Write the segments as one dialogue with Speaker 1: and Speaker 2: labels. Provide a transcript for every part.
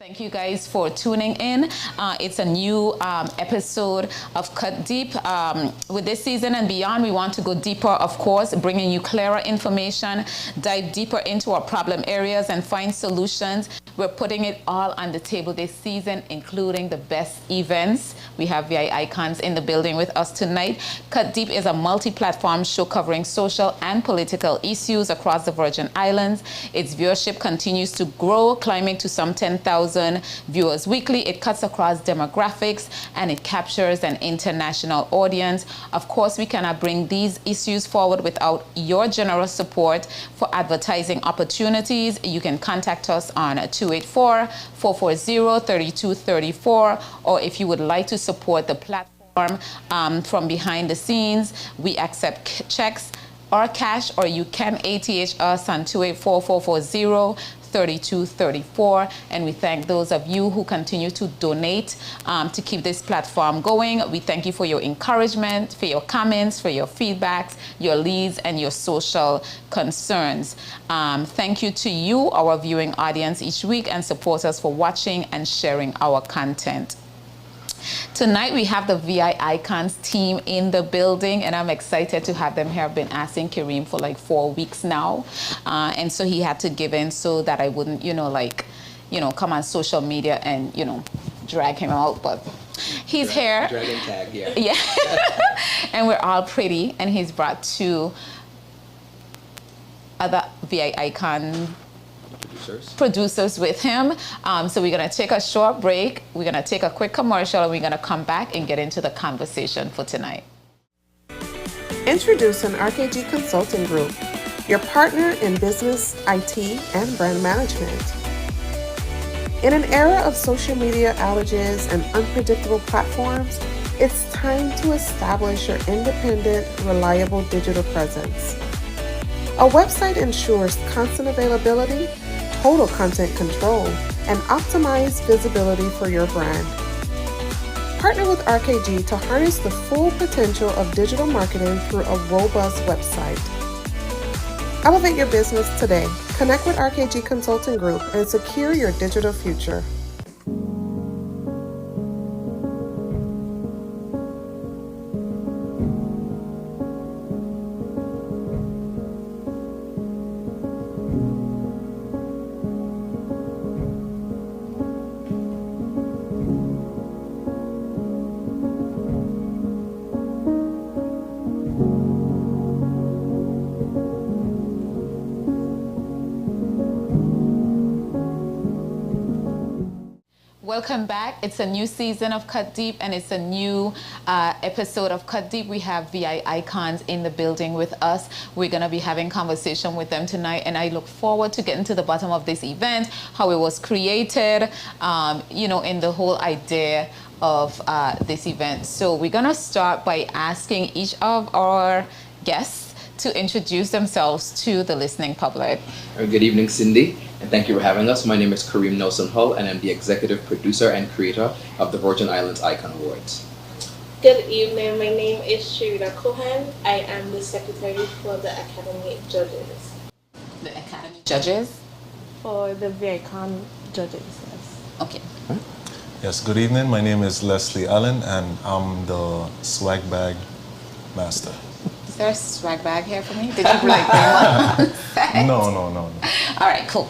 Speaker 1: Thank you guys for tuning in. It's a new episode of Cut Deep. With this season and beyond, we want to go deeper, of course, bringing you clearer information, dive deeper into our problem areas and find solutions. We're putting it all on the table this season, including the best events. We have VIcons in the building with us tonight. Cut Deep is a multi-platform show covering social and political issues across the Virgin Islands. Its viewership continues to grow, climbing to some 10,000 viewers weekly. It cuts across demographics and it captures an international audience. Of course, we cannot bring these issues forward without your generous support. For advertising opportunities, you can contact us on 284-440-3234, or if you would like to support the platform from behind the scenes, we accept checks or cash, or you can ATH us on 284-440-3234. And we thank those of you who continue to donate to keep this platform going. We thank you for your encouragement, for your comments, for your feedbacks, your leads, and your social concerns. Thank you to you, our viewing audience each week, and supporters for watching and sharing our content. Tonight we have the VIcons team in the building, and I'm excited to have them here. I've been asking Kareem for like 4 weeks now, and so he had to give in so that I wouldn't, come on social media and, drag him out. But he's here.
Speaker 2: Drag and tag, yeah.
Speaker 1: Yeah. And we're all pretty, and he's brought 2 other VIcon producers with him. So we're going to take a short break. We're going to take a quick commercial, and we're going to come back and get into the conversation for tonight.
Speaker 3: Introducing RKG Consulting Group, your partner in business, IT, and brand management. In an era of social media outages and unpredictable platforms, it's time to establish your independent, reliable digital presence. A website ensures constant availability, total content control, and optimized visibility for your brand. Partner with RKG to harness the full potential of digital marketing through a robust website. Elevate your business today. Connect with RKG Consulting Group and secure your digital future.
Speaker 1: Welcome back. It's a new season of Cut Deep, and it's a new episode of Cut Deep. We have VIcons in the building with us. We're going to be having conversation with them tonight, and I look forward to getting to the bottom of this event, how it was created, in the whole idea of this event. So we're going to start by asking each of our guests to introduce themselves to the listening public.
Speaker 2: Good evening, Cindy, and thank you for having us. My name is Kareem Nelson Hull, and I'm the executive producer and creator of the Virgin Islands Icon Awards.
Speaker 4: Good evening, my name is Sharita Cohen. I am the secretary for the Academy Judges.
Speaker 1: The Academy Judges?
Speaker 4: For the VIcon Judges, yes.
Speaker 1: Okay.
Speaker 5: Yes, good evening. My name is Leslie Allen, and I'm the swag bag master.
Speaker 1: Is there a swag bag here for me? Did you bring one?
Speaker 5: No.
Speaker 1: All right, cool.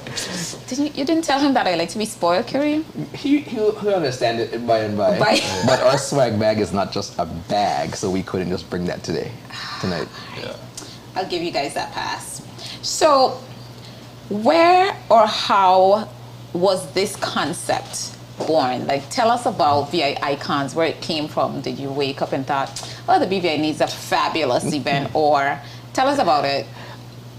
Speaker 1: You didn't tell him that I like to be spoiled, Kareem?
Speaker 2: He'll understand it by and by. But our swag bag is not just a bag, so we couldn't just bring that tonight.
Speaker 5: Yeah.
Speaker 1: I'll give you guys that pass. So, where or how was this concept born? Like, tell us about VIcons, where it came from. Did you wake up and thought, oh, the BVI needs a fabulous event? Or tell us about it.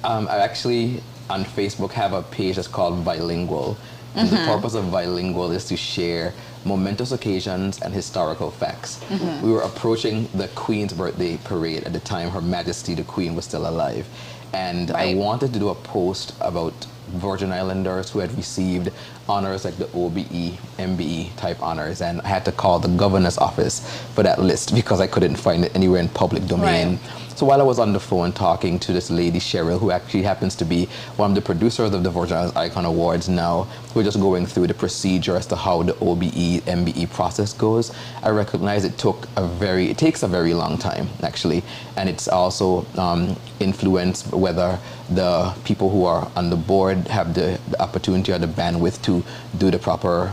Speaker 2: I actually, on Facebook, have a page that's called Bilingual. And the purpose of Bilingual is to share momentous occasions and historical facts. We were approaching the Queen's birthday parade at the time Her Majesty the Queen was still alive. And I wanted to do a post about Virgin Islanders who had received honors like the OBE, MBE type honors, and I had to call the governor's office for that list because I couldn't find it anywhere in public domain.
Speaker 1: Right.
Speaker 2: So while I was on the phone talking to this lady, Cheryl, who actually happens to be one of the producers of the Virgin Islands Icon Awards now, we're just going through the procedure as to how the OBE, MBE process goes. I recognize it takes a very long time, actually, and it's also influenced whether the people who are on the board have the opportunity or the bandwidth to do the proper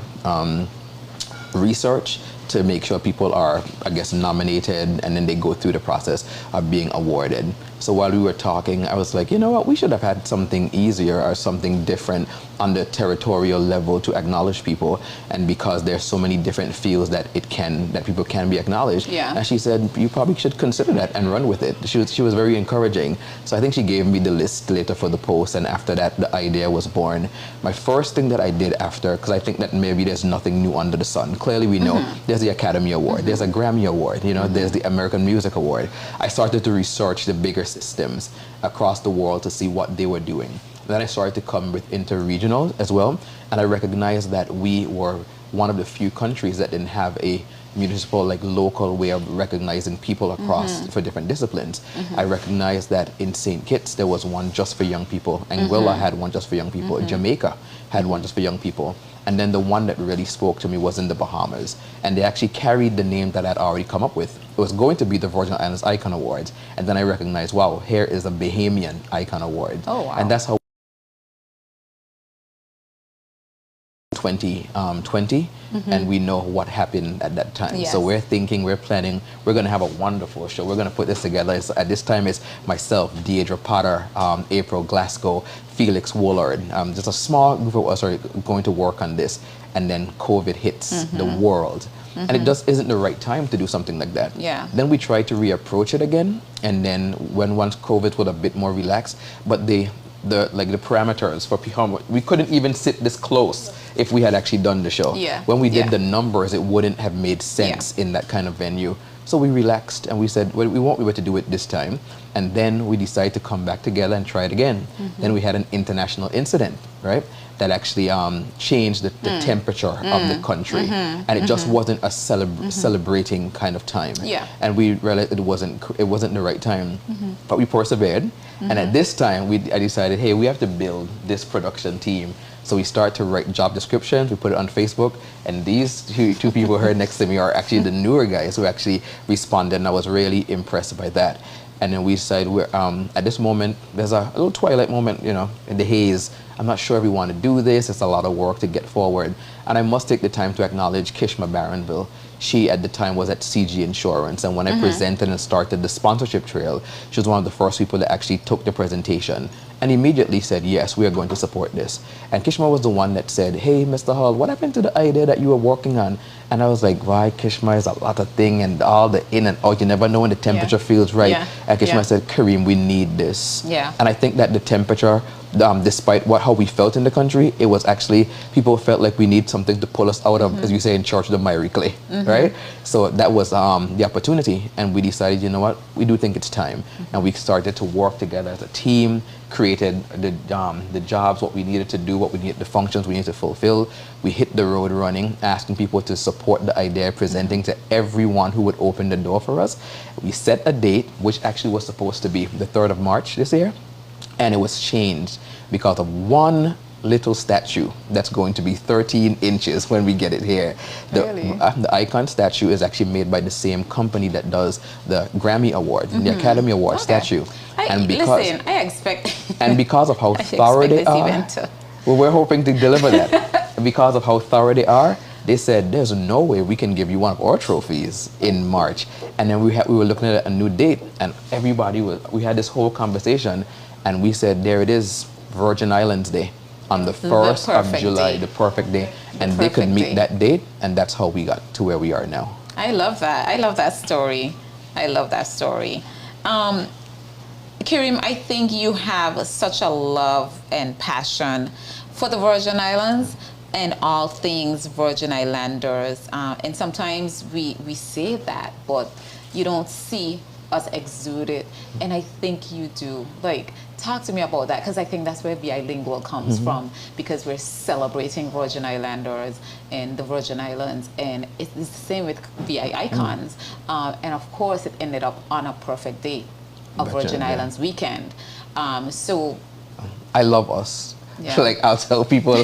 Speaker 2: research to make sure people are, I guess, nominated, and then they go through the process of being awarded. So while we were talking, I was like, you know what, we should have had something easier or something different on the territorial level to acknowledge people. And because there's so many different fields that people can be acknowledged.
Speaker 1: Yeah.
Speaker 2: And she said, you probably should consider that and run with it. She was very encouraging. So I think she gave me the list later for the post, and after that, the idea was born. My first thing that I did after, because I think that maybe there's nothing new under the sun. Clearly we know there's the Academy Award, there's a Grammy Award, there's the American Music Award. I started to research the bigger systems across the world to see what they were doing. Then I started to come with interregional as well, and I recognized that we were one of the few countries that didn't have a municipal, local way of recognizing people across for different disciplines. I recognized that in St. Kitts there was one just for young people, Anguilla had one just for young people, Jamaica had one just for young people, and then the one that really spoke to me was in the Bahamas, and they actually carried the name that I'd already come up with. It was going to be the Virgin Islands Icon Awards, and then I recognized, wow, here is a Bahamian Icon Award.
Speaker 1: Oh, wow.
Speaker 2: And that's how 2020, and we know what happened at that time.
Speaker 1: Yes.
Speaker 2: So we're thinking, we're planning, we're going to have a wonderful show. We're going to put this together. At this time, it's myself, Deidre Potter, April Glasgow, Felix Woolard. Just a small group of us are going to work on this, and then COVID hits the world. And it just isn't the right time to do something like that.
Speaker 1: Yeah.
Speaker 2: Then we tried to reapproach it again, and then once COVID was a bit more relaxed, but the parameters for how we couldn't even sit this close if we had actually done the show.
Speaker 1: Yeah.
Speaker 2: When we did the numbers, it wouldn't have made sense in that kind of venue. So we relaxed and we said, well, we won't be able to do it this time. And then we decided to come back together and try it again. Then we had an international incident, right? That actually changed the temperature of the country. And it just wasn't a celebrating kind of time.
Speaker 1: Yeah.
Speaker 2: And we realized it wasn't the right time. But we persevered. And at this time, I decided, hey, we have to build this production team. So we start to write job descriptions, we put it on Facebook, and these two people here next to me are actually the newer guys who actually responded, and I was really impressed by that. And then we decided, at this moment, there's a little twilight moment, in the haze. I'm not sure if we want to do this. It's a lot of work to get forward. And I must take the time to acknowledge Kishma Barronville. She, at the time, was at CG Insurance. And when I presented and started the sponsorship trail, she was one of the first people that actually took the presentation and immediately said, yes, we are going to support this. And Kishma was the one that said, hey, Mr. Hall, what happened to the idea that you were working on? And I was like, why, Kishma, is a lot of thing and all the in and out. You never know when the temperature feels right.
Speaker 1: Yeah.
Speaker 2: And Kishma said, Kareem, we need this.
Speaker 1: Yeah.
Speaker 2: And I think that the temperature, despite how we felt in the country, it was actually, people felt like we need something to pull us out of, as you say in church, the miry clay, right? So that was the opportunity, and we decided, you know what, we do think it's time. And we started to work together as a team, created the jobs, what we needed to do, the functions we needed to fulfill. We hit the road running, asking people to support the idea, presenting to everyone who would open the door for us. We set a date, which actually was supposed to be the 3rd of March this year. And it was changed because of one little statue that's going to be 13 inches when we get it here.
Speaker 1: Really?
Speaker 2: The icon statue is actually made by the same company that does the Grammy Award, the Academy Award statue. And because of how thorough they are, well, we're hoping to deliver that. Because of how thorough they are, they said, there's no way we can give you one of our trophies in March. And then we were looking at a new date, and we had this whole conversation, and we said, there it is, Virgin Islands Day, on the 1st of July, the perfect day. And they could meet that date, and that's how we got to where we are now.
Speaker 1: I love that. I love that story. I love that story. Kareem, I think you have such a love and passion for the Virgin Islands and all things Virgin Islanders. And sometimes we say that, but you don't see us exude it. And I think you do. Like, talk to me about that, because I think that's where bilingual comes from, because we're celebrating Virgin Islanders and the Virgin Islands, and it's the same with VIcons. And of course, it ended up on a perfect day of Virgin Islands weekend. So
Speaker 2: I love us.
Speaker 1: Yeah.
Speaker 2: Like, I'll tell people,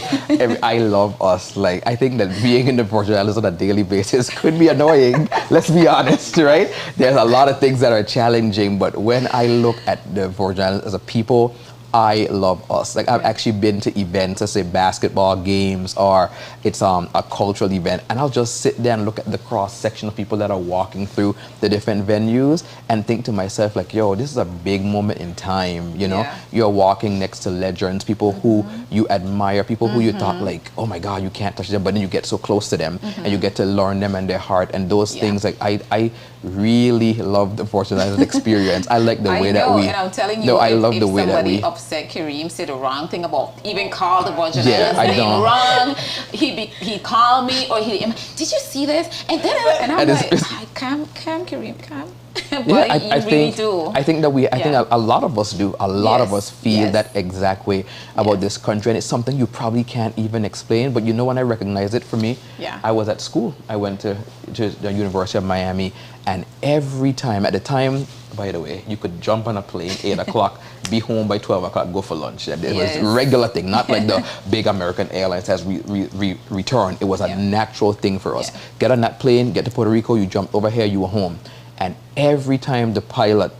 Speaker 2: I love us. Like, I think that being in the Virgin Islands on a daily basis could be annoying. Let's be honest, right? There's a lot of things that are challenging, but when I look at the Virgin Islands as a people, I love us. Like, I've actually been to events, let's say basketball games, or it's a cultural event, and I'll just sit there and look at the cross section of people that are walking through the different venues and think to myself, like, yo, this is a big moment in time, you know? You're walking next to legends, people who you admire, people who you thought, like, oh my God, you can't touch them, but then you get so close to them and you get to learn them and their heart and those things. Like, I really love the Virgin Islands experience. I like the way that we.
Speaker 1: And I'm telling you,
Speaker 2: no, I love the way that we.
Speaker 1: Upset Kareem, said the wrong thing about even call the Virgin
Speaker 2: Yeah,
Speaker 1: Islands
Speaker 2: I
Speaker 1: name
Speaker 2: don't.
Speaker 1: wrong. He called me, or did you see this? And then I'm like, calm, Kareem, calm. But
Speaker 2: Yeah,
Speaker 1: you
Speaker 2: I
Speaker 1: really
Speaker 2: think
Speaker 1: do.
Speaker 2: I think that I think a lot of us do. A lot of us feel that exact way about this country, and it's something you probably can't even explain. But you know, when I recognize it for me, I was at school. I went to the University of Miami, and every time, at the time, by the way, you could jump on a plane 8 o'clock, be home by 12 o'clock, go for lunch. It was a regular thing, not like the big American airlines has returned. It was a natural thing for us. Get on that plane, get to Puerto Rico, you jumped over here, you were home. And every time the pilot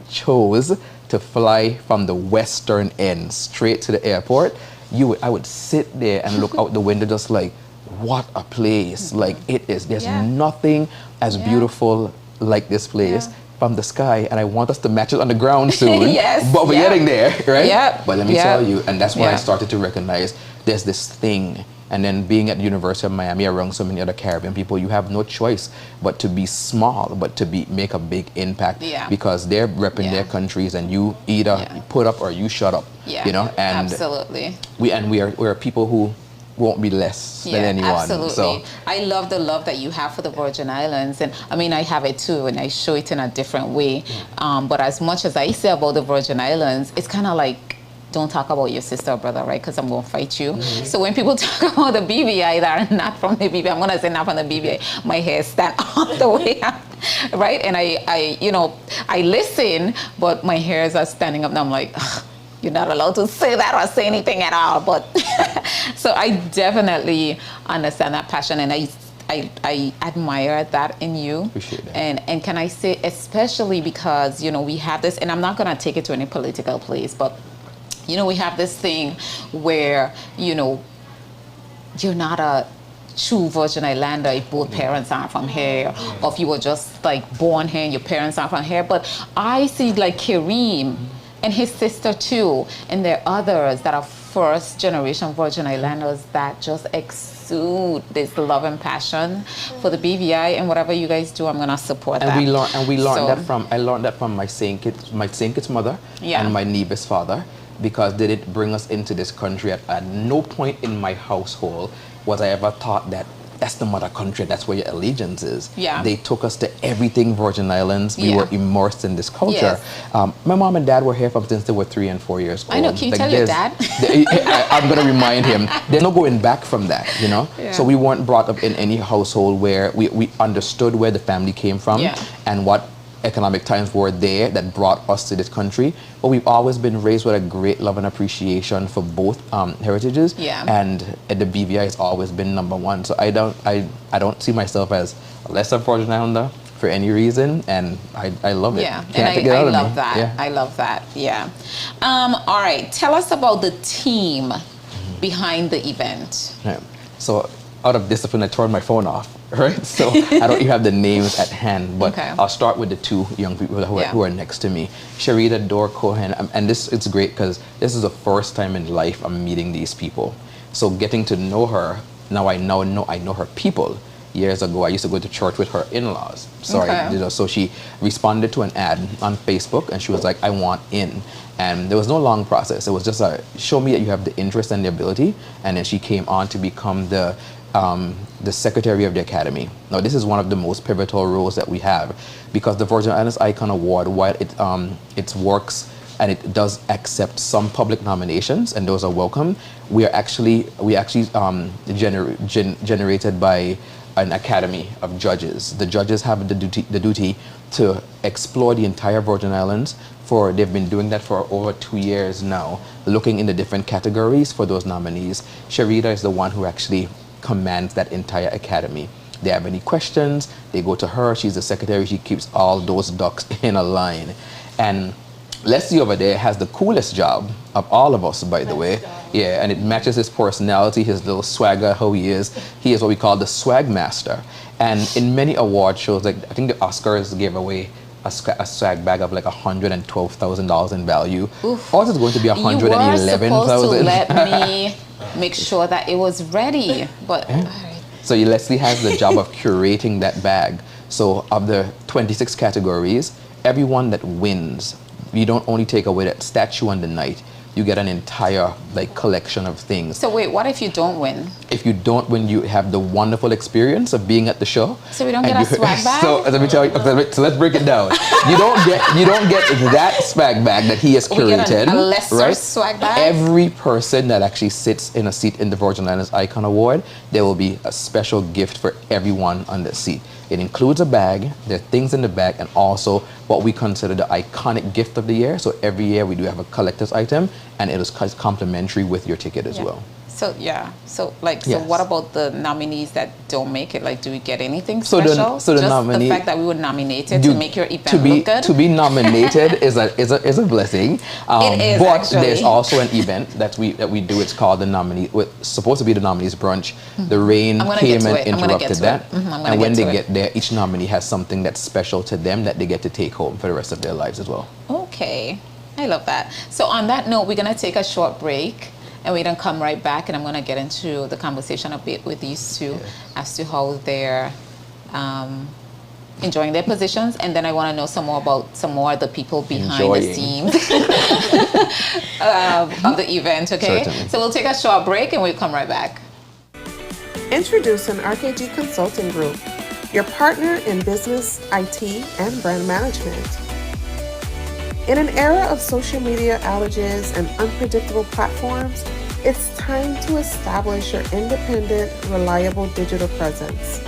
Speaker 2: chose to fly from the western end straight to the airport, I would sit there and look out the window just like, what a place. Like, it is. There's nothing as beautiful like this place from the sky, and I want us to match it on the ground soon. But we're getting there, right? But let me tell you, and that's when I started to recognize there's this thing. And then being at the University of Miami around so many other Caribbean people, you have no choice but to be small, but to make a big impact, because they're repping their countries, and you either put up or you shut up. You know, and
Speaker 1: absolutely.
Speaker 2: We're people who won't be less than anyone.
Speaker 1: Absolutely.
Speaker 2: So
Speaker 1: I love the love that you have for the Virgin Islands, and I mean, I have it too, and I show it in a different way. But as much as I say about the Virgin Islands, it's kind of like, don't talk about your sister or brother, right? Because I'm going to fight you. So when people talk about the BVI that are not from the BVI, I'm going to say not from the BVI, my hair stand all the way up, right? And I listen, but my hairs are standing up, and I'm like, ugh, you're not allowed to say that or say anything at all. But so I definitely understand that passion, and I admire that in you.
Speaker 2: Appreciate that.
Speaker 1: And can I say, especially because, we have this, and I'm not going to take it to any political place, but we have this thing where, you're not a true Virgin Islander if both parents aren't from here, or if you were just like born here and your parents aren't from here. But I see like Kareem and his sister too, and there are others that are first generation Virgin Islanders that just exude this love and passion for the BVI, and whatever you guys do, I'm gonna support that.
Speaker 2: And we learned that from, I learned that from my St. Kitts mother and my Nevis father, because they did bring us into this country. At no point in my household was I ever taught that that's the mother country, that's where your allegiance is. They took us to everything Virgin Islands. We were immersed in this culture. My mom and dad were here since they were 3 and 4 years old.
Speaker 1: I know, can you tell your dad?
Speaker 2: I'm going to remind him. There's no going back from that, So we weren't brought up in any household where we understood where the family came from and what economic times were there that brought us to this country, but we've always been raised with a great love and appreciation for both heritages, and the BVI has always been number one. So I don't see myself as a lesser Virgin Islander for any reason, and I love it.
Speaker 1: I love that. I love that. All right, tell us about the team behind the event.
Speaker 2: So out of discipline, I turned my phone off. Right, so I don't even have the names at hand, but I'll start with the 2 young people who are next to me. Sharita Dor Cohen, and it's great because this is the first time in life I'm meeting these people. So getting to know her, now I know her people. Years ago, I used to go to church with her in-laws. So she responded to an ad on Facebook, and she was like, I want in. And there was no long process. It was just show me that you have the interest and the ability, and then she came on to become the the secretary of the academy. Now, this is one of the most pivotal roles that we have, because the Virgin Islands Icon Award, while it works and it does accept some public nominations, and those are welcome, we actually generated by an academy of judges. The judges have the duty to explore the entire Virgin Islands. They've been doing that for over 2 years now, looking in the different categories for those nominees. Sharita is the one who actually commands that entire academy. They have any questions, they go to her. She's the secretary. She keeps all those ducks in a line. And Leslie over there has the coolest job of all of us, by the way. Yeah, and it matches his personality, his little swagger, how he is. He is what we call the swag master. And in many award shows, like I think the Oscars gave away a swag bag of like $112,000 in value.
Speaker 1: Oof.
Speaker 2: Ours is going to be $111,000.
Speaker 1: You were supposed to let me make sure that it was ready, but all right.
Speaker 2: So Leslie has the job of curating that bag. So of the 26 categories, everyone that wins, you don't only take away that statue on the night, you get an entire collection of things.
Speaker 1: So wait, what if you don't win?
Speaker 2: If you don't win, you have the wonderful experience of being at the show.
Speaker 1: So we don't get a swag bag?
Speaker 2: So let me tell you, so let's break it down. You don't get that swag bag that he has curated.
Speaker 1: We get a lesser swag bag?
Speaker 2: Every person that actually sits in a seat in the Virgin Islands Icon Award, there will be a special gift for everyone on the seat. It includes a bag, there are things in the bag, and also what we consider the iconic gift of the year. So every year we do have a collector's item, and it is complimentary with your ticket as well.
Speaker 1: So what about the nominees that don't make it? Like, do we get anything
Speaker 2: So
Speaker 1: special?
Speaker 2: the
Speaker 1: fact that we were nominated to make your event look good?
Speaker 2: To be nominated is a blessing.
Speaker 1: It is,
Speaker 2: but
Speaker 1: actually.
Speaker 2: There's also an event that we do. It's called the nominee. It's supposed to be the nominees brunch. The rain came and interrupted that. And when they get there, each nominee has something that's special to them that they get to take home for the rest of their lives as well.
Speaker 1: Okay, I love that. So on that note, we're gonna take a short break. And we're going to come right back, and I'm going to get into the conversation a bit with these two as to how they're enjoying their positions. And then I want to know some more about some more of the people behind the scenes of the event, okay?
Speaker 2: Certainly.
Speaker 1: So we'll take a short break, and we'll come right back.
Speaker 3: Introducing RKG Consulting Group, your partner in business, IT, and brand management. In an era of social media outages and unpredictable platforms, it's time to establish your independent, reliable digital presence.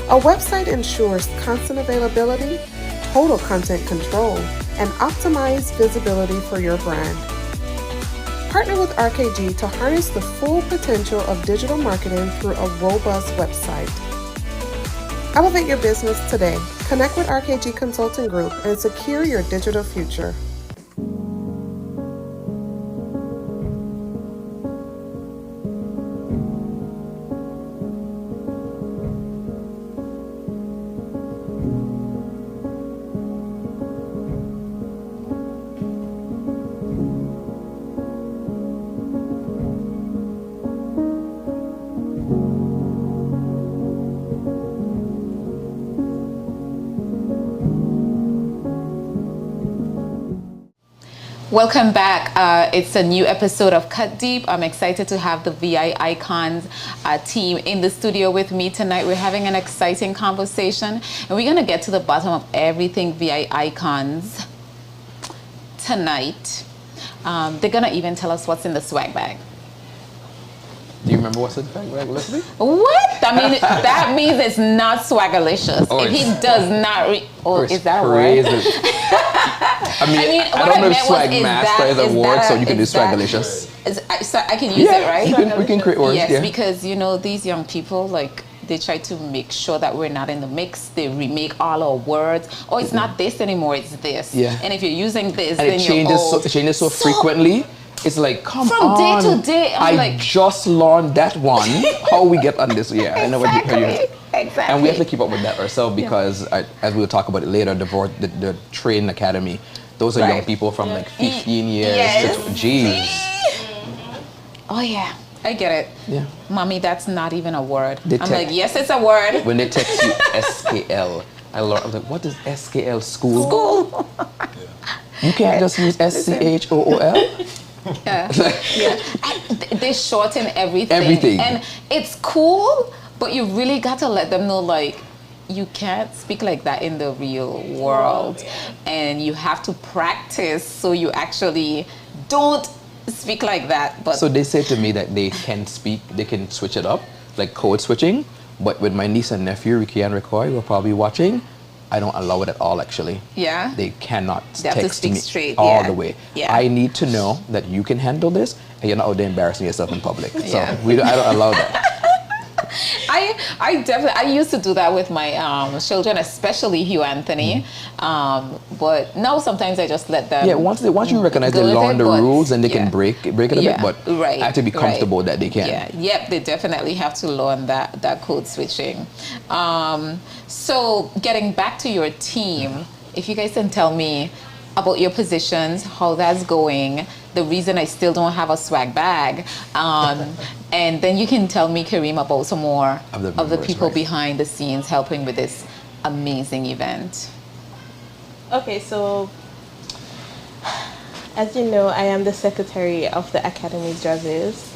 Speaker 3: A website ensures constant availability, total content control, and optimized visibility for your brand. Partner with RKG to harness the full potential of digital marketing through a robust website. Elevate your business today. Connect with RKG Consulting Group and secure your digital future.
Speaker 1: Welcome back. It's a new episode of Cut Deep. I'm excited to have the VIcons team in the studio with me tonight. We're having an exciting conversation, and we're going to get to the bottom of everything VIcons tonight. They're going to even tell us what's in the swag bag.
Speaker 2: Do you remember what's in the swag bag, Leslie?
Speaker 1: What? I mean, that means it's not swagalicious. If he does not, is that
Speaker 2: crazy.
Speaker 1: right?
Speaker 2: I mean, I don't know if swag master is a word, so you can do swagalicious.
Speaker 1: So I can use it, right?
Speaker 2: We can create words.
Speaker 1: Yes,
Speaker 2: yeah.
Speaker 1: because these young people, they try to make sure that we're not in the mix. They remake all our words. Oh, it's not this anymore, it's this.
Speaker 2: Yeah.
Speaker 1: And if you're using this,
Speaker 2: and
Speaker 1: then you're old.
Speaker 2: It changes so frequently. It's like, come
Speaker 1: from
Speaker 2: on.
Speaker 1: From day to day,
Speaker 2: I just learned that one. How we get on this? Yeah,
Speaker 1: exactly.
Speaker 2: I know what you
Speaker 1: Exactly.
Speaker 2: And we have to keep up with that ourselves because, as we'll talk about it later, the Train Academy, those are young people from 15 years.
Speaker 1: Yes.
Speaker 2: Jeez.
Speaker 1: Oh, yeah. I get it.
Speaker 2: Yeah.
Speaker 1: Mommy, that's not even a word.
Speaker 2: I'm
Speaker 1: like, yes, it's a word.
Speaker 2: When they text you SKL, I was like, what is SKL? School?
Speaker 1: School.
Speaker 2: You can't just use SCHOOL?
Speaker 1: Yeah. They shorten everything.
Speaker 2: Everything.
Speaker 1: And it's cool, but you really got to let them know, like, you can't speak like that in the real world. And you have to practice so you actually don't speak like that. But
Speaker 2: So they say to me that they can switch it up, like code switching. But with my niece and nephew, Ricky and Ricoy, who are probably watching, I don't allow it at all, actually.
Speaker 1: yeah.
Speaker 2: They cannot
Speaker 1: They have to
Speaker 2: text
Speaker 1: speak
Speaker 2: me
Speaker 1: straight,
Speaker 2: all
Speaker 1: yeah.
Speaker 2: the way.
Speaker 1: Yeah.
Speaker 2: I need to know that you can handle this and you're not out there embarrassing yourself in public. So
Speaker 1: Yeah.
Speaker 2: I don't allow that.
Speaker 1: I used to do that with my children, especially Hugh Anthony. But now sometimes I just let them.
Speaker 2: Yeah, once you recognize
Speaker 1: go
Speaker 2: they
Speaker 1: with
Speaker 2: learn
Speaker 1: it,
Speaker 2: the
Speaker 1: but-
Speaker 2: rules and they can
Speaker 1: yeah.
Speaker 2: break it a
Speaker 1: Yeah,
Speaker 2: bit, but
Speaker 1: right,
Speaker 2: I have to be comfortable
Speaker 1: right.
Speaker 2: that they can.
Speaker 1: Yeah, yep, they definitely have to learn that code switching. So getting back to your team, if you guys can tell me about your positions, how that's going, the reason I still don't have a swag bag, and then you can tell me, Kareem, about some more
Speaker 2: Of the
Speaker 1: of the
Speaker 2: members,
Speaker 1: people
Speaker 2: right.
Speaker 1: behind the scenes helping with this amazing event.
Speaker 4: Okay, so as you know, I am the secretary of the Academy judges.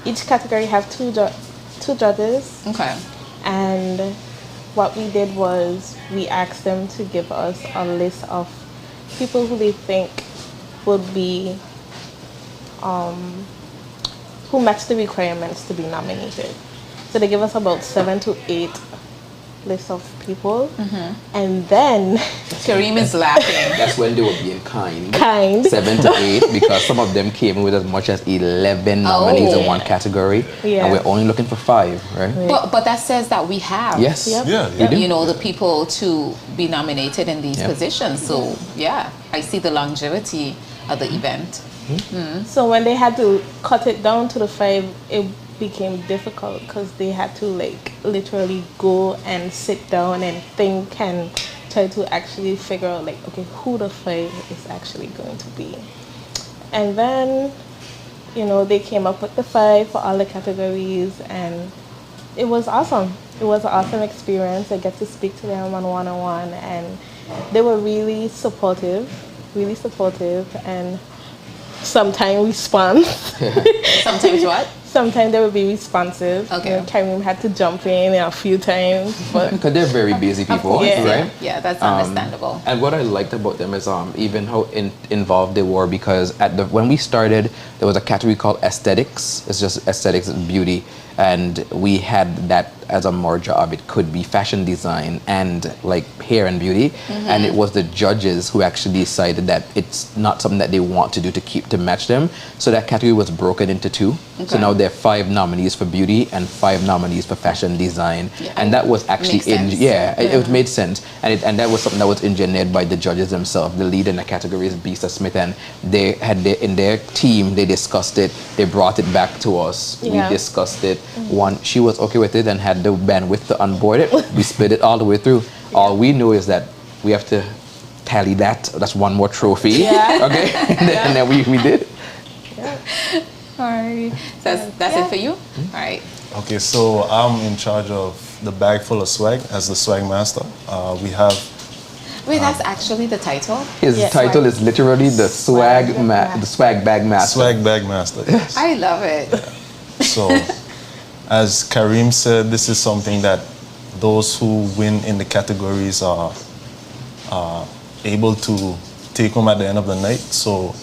Speaker 4: Each category have two judges,
Speaker 1: Okay.
Speaker 4: and what we did was we asked them to give us a list of people who they think would be who match the requirements to be nominated. So they give us about 7 to 8 lists of people, and then
Speaker 1: Kareem is laughing.
Speaker 2: That's when they were being kind. 7 to 8, because some of them came with as much as 11 nominees in one category,
Speaker 4: Yeah.
Speaker 2: and we're only looking for 5, right?
Speaker 1: But that says that we have.
Speaker 2: Yes.
Speaker 4: Yep.
Speaker 5: Yeah,
Speaker 2: We do.
Speaker 1: You know, the people to be nominated in these
Speaker 2: Yeah.
Speaker 1: positions. So yeah, I see the longevity of the event.
Speaker 4: So when they had to cut it down to the 5, it became difficult because they had to like literally go and sit down and think and try to actually figure out like, okay, who the 5 is actually going to be. And then, you know, they came up with the 5 for all the categories, and it was awesome. It was an awesome experience. I get to speak to them on one-on-one, and they were really supportive, and sometimes respond.
Speaker 1: Sometimes what?
Speaker 4: Sometimes they would be responsive.
Speaker 1: Okay.
Speaker 4: You know, Kareem had to jump in a few times, but
Speaker 2: Because they're very busy people,
Speaker 4: Yeah.
Speaker 2: right?
Speaker 1: Yeah, that's understandable.
Speaker 2: And what I liked about them is even how involved they were, because when we started, there was a category called aesthetics. It's just aesthetics and beauty, and we had that as a merger of it could be fashion design and like hair and beauty, and it was the judges who actually decided that it's not something that they want to do to match them. So that category was broken into 2. So
Speaker 1: Okay.
Speaker 2: now there are 5 nominees for beauty and 5 nominees for fashion design,
Speaker 1: Yeah.
Speaker 2: and that was actually
Speaker 1: Makes sense.
Speaker 2: it made sense, and that was something that was engineered by the judges themselves. The lead in the category is Bisa Smith, and they had in their team, they discussed it, they brought it back to us, we
Speaker 4: Yeah.
Speaker 2: discussed it. She was okay with it and had the bandwidth to onboard it. We split it all the way through. All we know is that we have to tally that. That's one more trophy.
Speaker 4: Yeah.
Speaker 2: Okay, and then we did.
Speaker 1: All right. So that's it for you? All right.
Speaker 5: Okay, so I'm in charge of the bag full of swag as the swag master. We have
Speaker 1: Wait, that's actually the title?
Speaker 2: His
Speaker 4: Yeah,
Speaker 2: title
Speaker 4: swag.
Speaker 2: is literally the swag
Speaker 4: Swag
Speaker 2: the swag bag master.
Speaker 5: swag bag master. Yes.
Speaker 1: I love it.
Speaker 5: So, as Kareem said, this is something that those who win in the categories are able to take home at the end of the night. So,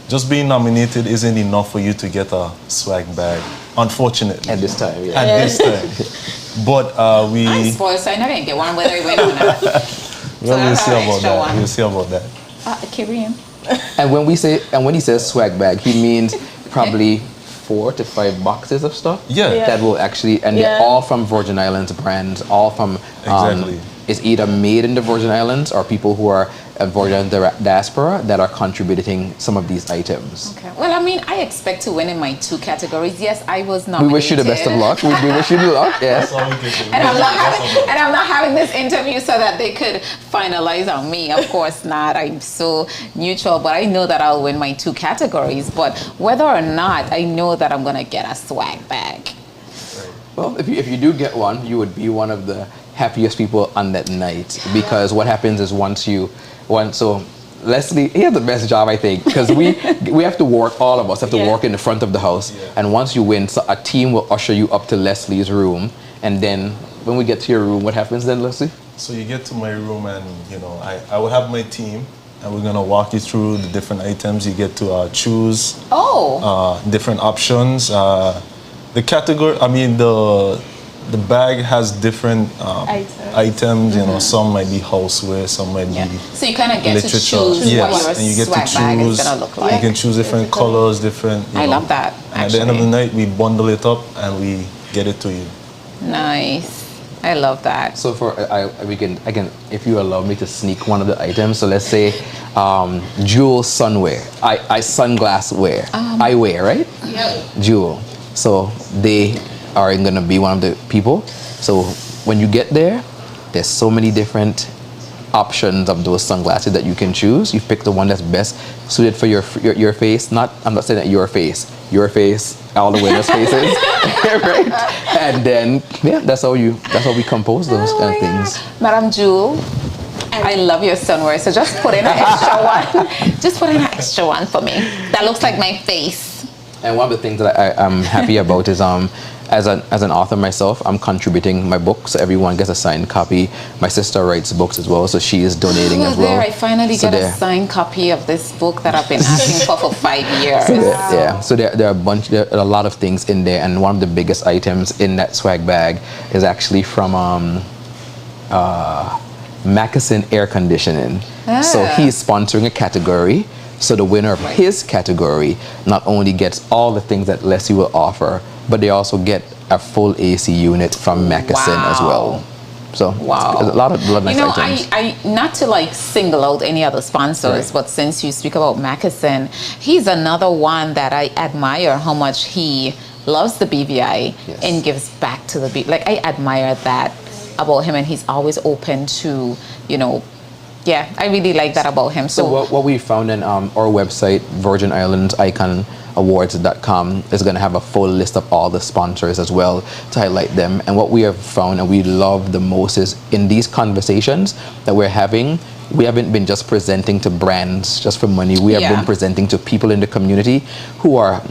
Speaker 5: just being nominated isn't enough for you to get a swag bag, unfortunately.
Speaker 2: At this time, yeah.
Speaker 5: At this time. But
Speaker 1: I'm
Speaker 5: we,
Speaker 1: spoiled, so I never get one whether I win or not.
Speaker 5: well, we'll
Speaker 1: that's
Speaker 5: see
Speaker 1: our
Speaker 5: about
Speaker 1: extra
Speaker 5: that.
Speaker 1: one.
Speaker 5: We'll see about that.
Speaker 1: Kareem.
Speaker 2: And when he says swag bag, he means probably 4 to 5 boxes of stuff.
Speaker 5: Yeah.
Speaker 4: Yeah.
Speaker 2: That will actually, and they're
Speaker 4: Yeah.
Speaker 2: all from Virgin Islands brands, all from
Speaker 5: Exactly.
Speaker 2: It's either made in the Virgin Islands or people who are Virgin diaspora that are contributing some of these items.
Speaker 1: Okay. Well, I mean, I expect to win in my 2 categories. Yes, I was
Speaker 2: We
Speaker 1: nominated.
Speaker 2: wish you the best of luck. We wish you the luck. Yes.
Speaker 5: That's all we can do.
Speaker 1: And I'm not having this interview so that they could finalize on me. Of course not. I'm so neutral, but I know that I'll win my 2 categories. But whether or not, I know that I'm gonna get a swag bag.
Speaker 2: Well, if you do get one, you would be one of the happiest people on that night, because what happens is so Leslie, he has the best job, I think, because we have to work, all of us have to work in the front of the house. Yeah. And once you win, so a team will usher you up to Leslie's room. And then when we get to your room, what happens then, Leslie?
Speaker 5: So you get to my room and, you know, I will have my team and we're going to walk you through the different items. You get to choose different options. The category, I mean, the bag has different items. You know, some might be houseware, some might be
Speaker 1: So you kind of get
Speaker 5: literature.
Speaker 1: to choose what
Speaker 5: and you
Speaker 1: your
Speaker 5: get to
Speaker 1: swag bag is
Speaker 5: choose.
Speaker 1: going to look like.
Speaker 5: You can choose different colors, different.
Speaker 1: I love that,
Speaker 5: And at the end of the night, we bundle it up and we get it to you.
Speaker 1: Nice. I love that.
Speaker 2: So we can if you allow me to sneak one of the items. So let's say Jewel sunwear, I sunglass wear, eyewear, right?
Speaker 1: Yep.
Speaker 2: Jewel. So they are going to be one of the people. So when you get there, there's so many different options of those sunglasses that you can choose. You pick the one that's best suited for your face. I'm not saying that your face, all the winners' faces, right? And then that's how we compose those kind of things.
Speaker 1: Madam Jewel, I love your sunwear, so just put in an extra one. Just put in an extra one for me. That looks like my face.
Speaker 2: And one of the things that I'm happy about is as an author myself, I'm contributing my book, so everyone gets a signed copy. My sister writes books as well, so she is donating as well.
Speaker 1: I finally get a signed copy of this book that I've been asking for 5 years.
Speaker 2: So there are a lot of things in there, and one of the biggest items in that swag bag is actually from Mackeson Air Conditioning. So he's sponsoring a category. So the winner of his category not only gets all the things that Leslie will offer, but they also get a full AC unit from Mackeson as well. So a lot of nice items.
Speaker 1: I not to like single out any other sponsors, but since you speak about Mackeson, he's another one that I admire how much he loves the BVI and gives back to the BVI. Like I admire that about him, and he's always open to, you know. Yeah, I really like that about him.
Speaker 2: So what we found in our website, Virgin Islands Icon Awards.com, is going to have a full list of all the sponsors as well to highlight them. And what we have found and we love the most is in these conversations that we're having, we haven't been just presenting to brands just for money. We have been presenting to people in the community who are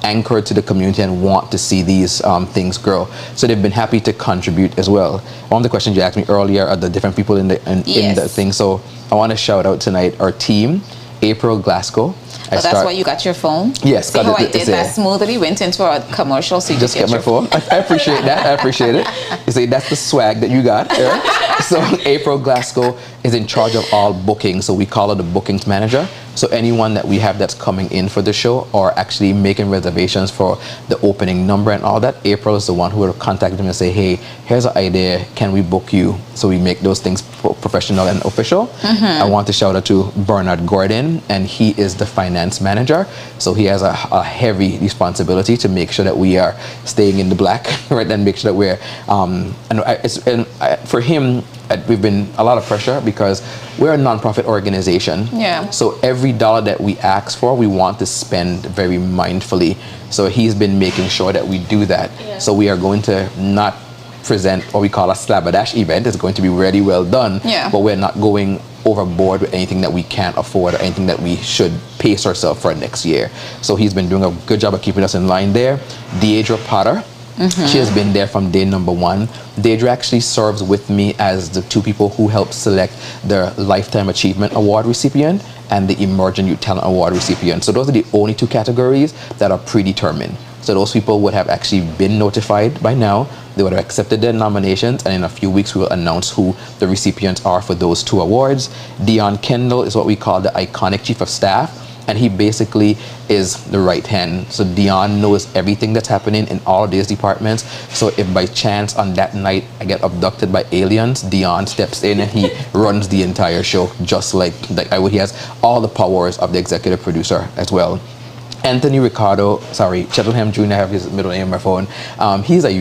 Speaker 2: anchored to the community and want to see these things grow. So they've been happy to contribute as well. One of the questions you asked me earlier are the different people in the thing. So I want to shout out tonight our team, April Glasgow.
Speaker 1: That's why you got your phone?
Speaker 2: Yes.
Speaker 1: See how I did that smoothly? Went into a commercial, so you
Speaker 2: just get my phone. I appreciate that. I appreciate it. You see, that's the swag that you got. Right? So April Glasgow is in charge of all bookings. So we call her the bookings manager. So anyone that we have that's coming in for the show or actually making reservations for the opening number and all that, April is the one who will contact them and say, hey, here's an idea. Can we book you? So we make those things professional and official. I want to shout out to Bernard Gordon, and he is the finance manager. So he has a heavy responsibility to make sure that we are staying in the black, right? And make sure that we're, for him, we've been a lot of pressure because we're a nonprofit organization.
Speaker 1: Yeah.
Speaker 2: So every dollar that we ask for, we want to spend very mindfully. So he's been making sure that we do that. Yeah. So we are going to not present what we call a slabberdash event. It's going to be really well done. Yeah. But we're not going overboard with anything that we can't afford or anything that we should pace ourselves for next year. So he's been doing a good job of keeping us in line there. Deidre Potter. She has been there from day number one. Deidre actually serves with me as the two people who help select the Lifetime Achievement Award recipient and the Emerging Youth Talent Award recipient. So those are the only two categories that are predetermined. So those people would have actually been notified by now. They would have accepted their nominations, and in a few weeks we will announce who the recipients are for those two awards. Dion Kendall is what we call the iconic chief of staff, and he basically is the right hand. So Dion knows everything that's happening in all of these departments. So if by chance on that night I get abducted by aliens, Dion steps in and he runs the entire show, just like I would. He has all the powers of the executive producer as well. Anthony Ricardo, Chettleham Jr., I have his middle name on my phone. He's a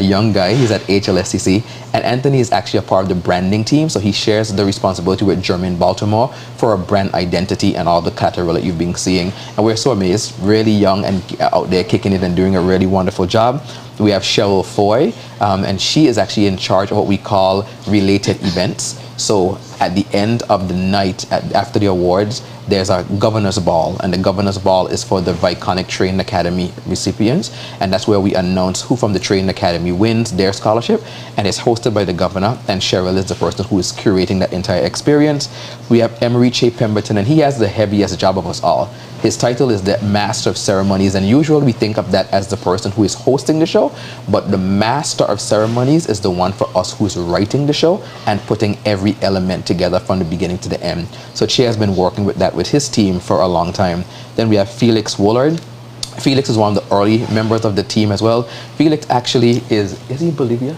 Speaker 2: young guy. He's at HLSCC. And Anthony is actually a part of the branding team. So he shares the responsibility with Jermaine Baltimore for a brand identity and all the collateral that you've been seeing. And we're so amazed, really young and out there kicking it and doing a really wonderful job. We have Cheryl Foy, and she is actually in charge of what we call related events. So at the end of the night, after the awards, there's a governor's ball, and the governor's ball is for the VIconic Training Academy recipients, and that's where we announce who from the Training Academy wins their scholarship, and it's hosted by the governor, and Cheryl is the person who is curating that entire experience. We have Emery Che Pemberton, and he has the heaviest job of us all. His title is the Master of Ceremonies, and usually we think of that as the person who is hosting the show, but the Master of Ceremonies is the one for us who's writing the show and putting every element together from the beginning to the end. So Che has been working with that with his team for a long time. Then we have Felix Woolard. Felix is one of the early members of the team as well. Felix actually is he in Bolivia?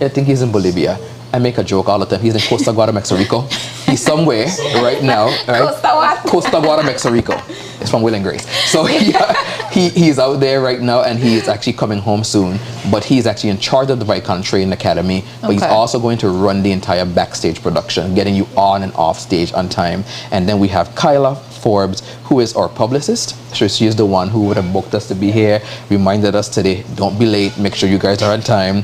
Speaker 2: I think he's in Bolivia. I make a joke all the time. He's in Costa Guada, Mexico Rico. He's somewhere right now. Right?
Speaker 1: Costa what?
Speaker 2: Costa Guada, Mexico Rico. It's from Will and Grace. So he's out there right now, and he's actually coming home soon. But he's actually in charge of the VIcons Training Academy. But he's also going to run the entire backstage production, getting you on and off stage on time. And then we have Kyla Forbes, who is our publicist. So she is the one who would have booked us to be here, reminded us today, don't be late, make sure you guys are on time.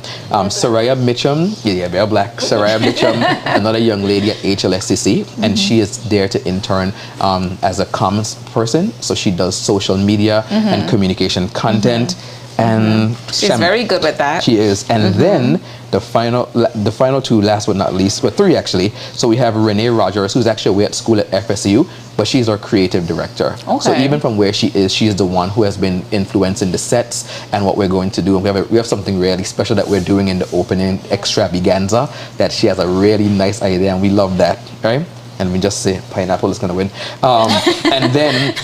Speaker 2: Soraya Mitchum, we're black. Soraya Mitchum, another young lady at HLSCC, and she is there to intern as a comms person. So she does social media and communication content. And
Speaker 1: she's very good with that.
Speaker 2: She is. And then the final two, last but not least, well, three actually. So we have Renee Rogers, who's actually away at school at FSU, but she's our creative director. Okay. So even from where she is the one who has been influencing the sets and what we're going to do. And we have something really special that we're doing in the opening extravaganza that she has a really nice idea, and we love that, right? And we just say pineapple is going to win. And then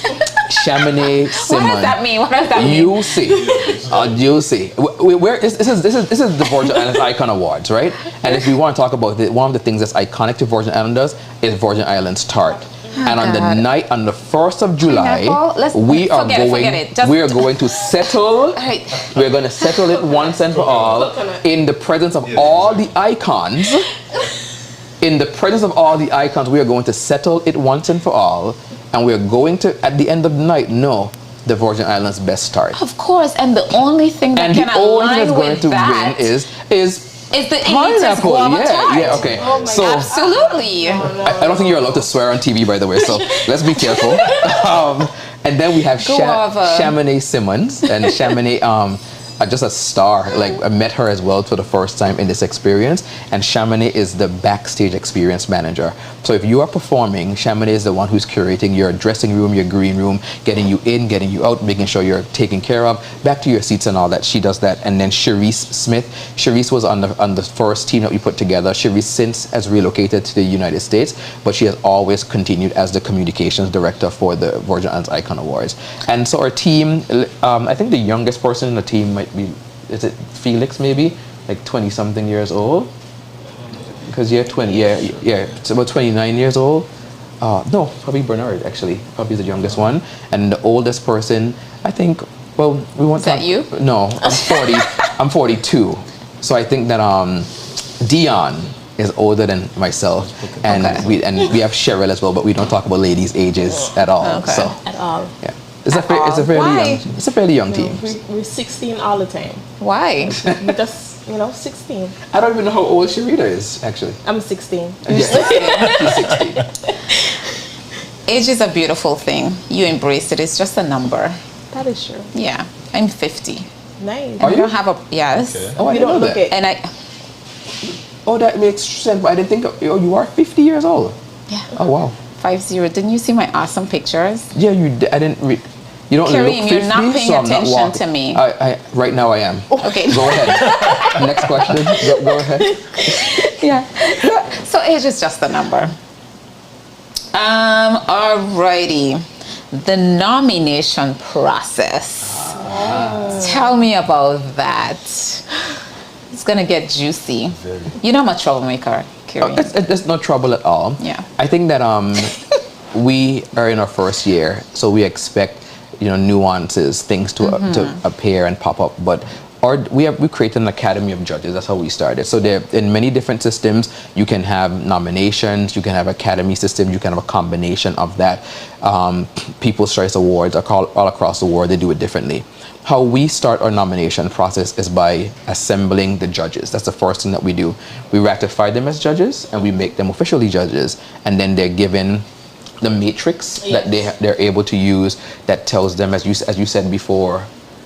Speaker 2: Chamonix Simon.
Speaker 1: What does that mean? What does that mean?
Speaker 2: You see. You see. This is the Virgin Islands Icon Awards, right? And if we want to talk about one of the things that's iconic to Virgin Islanders is Virgin Islands tart. And on the night, on the 1st of July, we are going to settle. We're going to settle it once and for all in the presence of all the icons. In the presence of all the icons, we are going to settle it once and for all, and we are going to, at the end of the night, know the Virgin Islands' best start.
Speaker 1: Of course, and the only thing that can align with that is the
Speaker 2: pineapple. Yeah, okay.
Speaker 1: Oh so
Speaker 2: I
Speaker 1: absolutely.
Speaker 2: don't think you're allowed to swear on TV, by the way, so let's be careful. And then we have Chamonix Simmons, and Chamonix, just a star. Like, I met her as well for the first time in this experience, and Chamonix is the backstage experience manager. So if you are performing, Chamonix is the one who's curating your dressing room, your green room, getting you in, getting you out, making sure you're taken care of, back to your seats and all that. She does that. And then Cherise Smith. Cherise was on the first team that we put together. Cherise since has relocated to the United States, but she has always continued as the communications director for the Virgin Islands Icon Awards. And so our team, I think the youngest person in the team might be, is it Felix maybe? Like 20-something years old? Because you're 20, yeah, it's about 29 years old. No, probably Bernard, actually. Probably the youngest one. And the oldest person, I think, well, we want
Speaker 1: to... Is that you?
Speaker 2: No, I'm 40. I'm 42. So I think that Dion is older than myself. And we have Cheryl as well, but we don't talk about ladies' ages at all.
Speaker 1: Okay.
Speaker 2: So,
Speaker 4: at all.
Speaker 2: Yeah. It's a fairly young team.
Speaker 4: We're 16 all the time.
Speaker 1: Why?
Speaker 4: We just, 16.
Speaker 2: I don't even know how old Sharita is, actually.
Speaker 4: I'm 16.
Speaker 2: Yeah. She's 16.
Speaker 1: Age is a beautiful thing. You embrace it. It's just a number.
Speaker 4: That is true.
Speaker 1: Yeah. I'm 50.
Speaker 4: Nice.
Speaker 1: I don't have a, yes.
Speaker 2: Okay. Oh, I
Speaker 4: you
Speaker 2: didn't
Speaker 4: don't
Speaker 2: know
Speaker 4: look
Speaker 2: that.
Speaker 4: it.
Speaker 1: And I...
Speaker 2: Oh, that makes sense. But I didn't think, you are 50 years old.
Speaker 1: Yeah.
Speaker 2: Oh, wow.
Speaker 1: 50. Didn't you see my awesome pictures?
Speaker 2: Yeah, you did. I didn't you don't
Speaker 1: Kareem,
Speaker 2: look 50,
Speaker 1: you're not paying
Speaker 2: so I'm
Speaker 1: attention
Speaker 2: not
Speaker 1: to me.
Speaker 2: Right now I am.
Speaker 1: Okay.
Speaker 2: Go ahead. Next question. Go ahead.
Speaker 1: Yeah. So age is just a number. Alrighty. The nomination process. Tell me about that. It's gonna get juicy.
Speaker 5: Very.
Speaker 1: You know I'm a troublemaker, Kareem.
Speaker 2: It's no trouble at all.
Speaker 1: Yeah.
Speaker 2: I think that we are in our first year, so we expect nuances, things to appear and pop up. But we created an academy of judges. That's how we started. So there, in many different systems, you can have nominations, you can have academy systems, you can have a combination of that. People's Choice Awards all across the world, they do it differently. how we start our nomination process is by assembling the judges. That's the first thing that we do. We ratify them as judges and we make them officially judges, and then they're given the matrix that they're able to use that tells them, as you said before,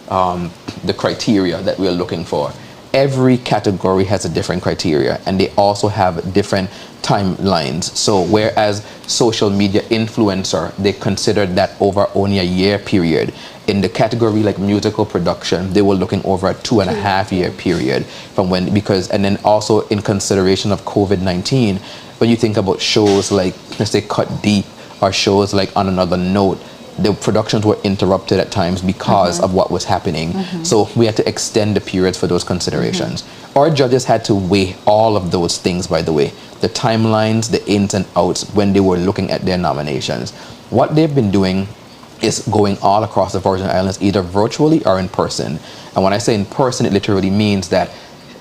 Speaker 2: the criteria that we're looking for. Every category has a different criteria, and they also have different timelines. So whereas social media influencer, they considered that over only a year period, in the category like musical production, they were looking over a 2.5 year period from when, because, and then also in consideration of COVID-19, when you think about shows like, let's say, Cut Deep, or shows like On Another Note, the productions were interrupted at times because of what was happening. So we had to extend the periods for those considerations. Our judges had to weigh all of those things, by the way, the timelines, the ins and outs, when they were looking at their nominations. What they've been doing is going all across the Virgin Islands, either virtually or in person. And when I say in person, it literally means that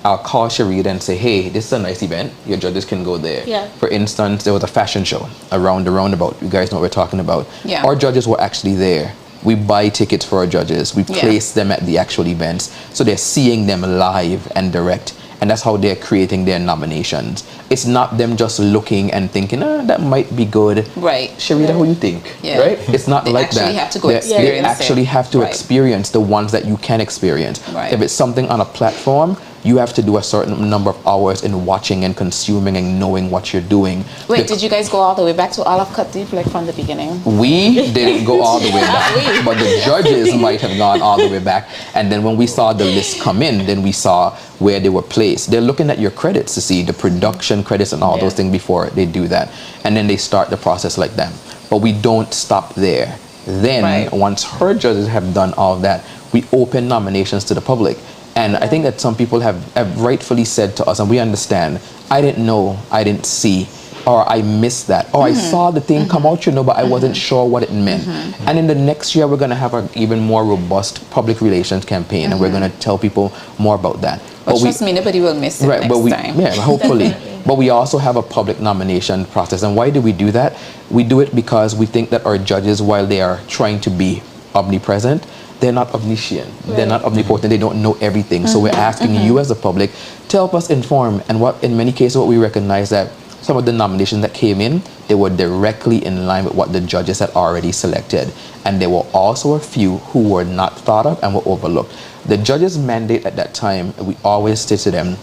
Speaker 2: I'll call Sharita and say, hey, this is a nice event. Your judges can go there.
Speaker 4: Yeah.
Speaker 2: For instance, there was a fashion show around the roundabout. You guys know what we're talking about.
Speaker 1: Yeah.
Speaker 2: Our judges were actually there. We buy tickets for our judges. We place them at the actual events. So they're seeing them live and direct. And that's how they're creating their nominations. It's not them just looking and thinking, that might be good.
Speaker 1: Right.
Speaker 2: Sharita, who you think?
Speaker 1: Yeah.
Speaker 2: Right? It's not like that.
Speaker 1: They actually have to go experience
Speaker 2: They actually have to
Speaker 1: Right.
Speaker 2: experience the ones that you can experience.
Speaker 1: Right.
Speaker 2: If it's something on a platform, you have to do a certain number of hours in watching and consuming and knowing what you're doing.
Speaker 1: Wait, did you guys go all the way back to all of Cut Deep, like from the beginning?
Speaker 2: We didn't go all the way back, but the judges might have gone all the way back. And then when we saw the list come in, then we saw where they were placed. They're looking at your credits to see the production credits and all those things before they do that. And then they start the process like that. But we don't stop there. Then, once her judges have done all of that, we open nominations to the public. And I think that some people have rightfully said to us, and we understand, I didn't know, I didn't see, or I missed that, or I saw the thing come out, but I wasn't sure what it meant. And in the next year, we're going to have an even more robust public relations campaign, and we're going to tell people more about that.
Speaker 1: But trust me, nobody will miss it next time.
Speaker 2: Yeah, hopefully. But we also have a public nomination process. And why do we do that? We do it because we think that our judges, while they are trying to be omnipresent, they're not omniscient. They're not omnipotent. They don't know everything. So we're asking you as the public to help us inform. And what, in many cases, what we recognize that some of the nominations that came in, they were directly in line with what the judges had already selected. And there were also a few who were not thought of and were overlooked. The judges' mandate at that time, we always say to them,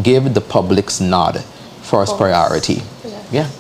Speaker 2: give the public's nod first priority.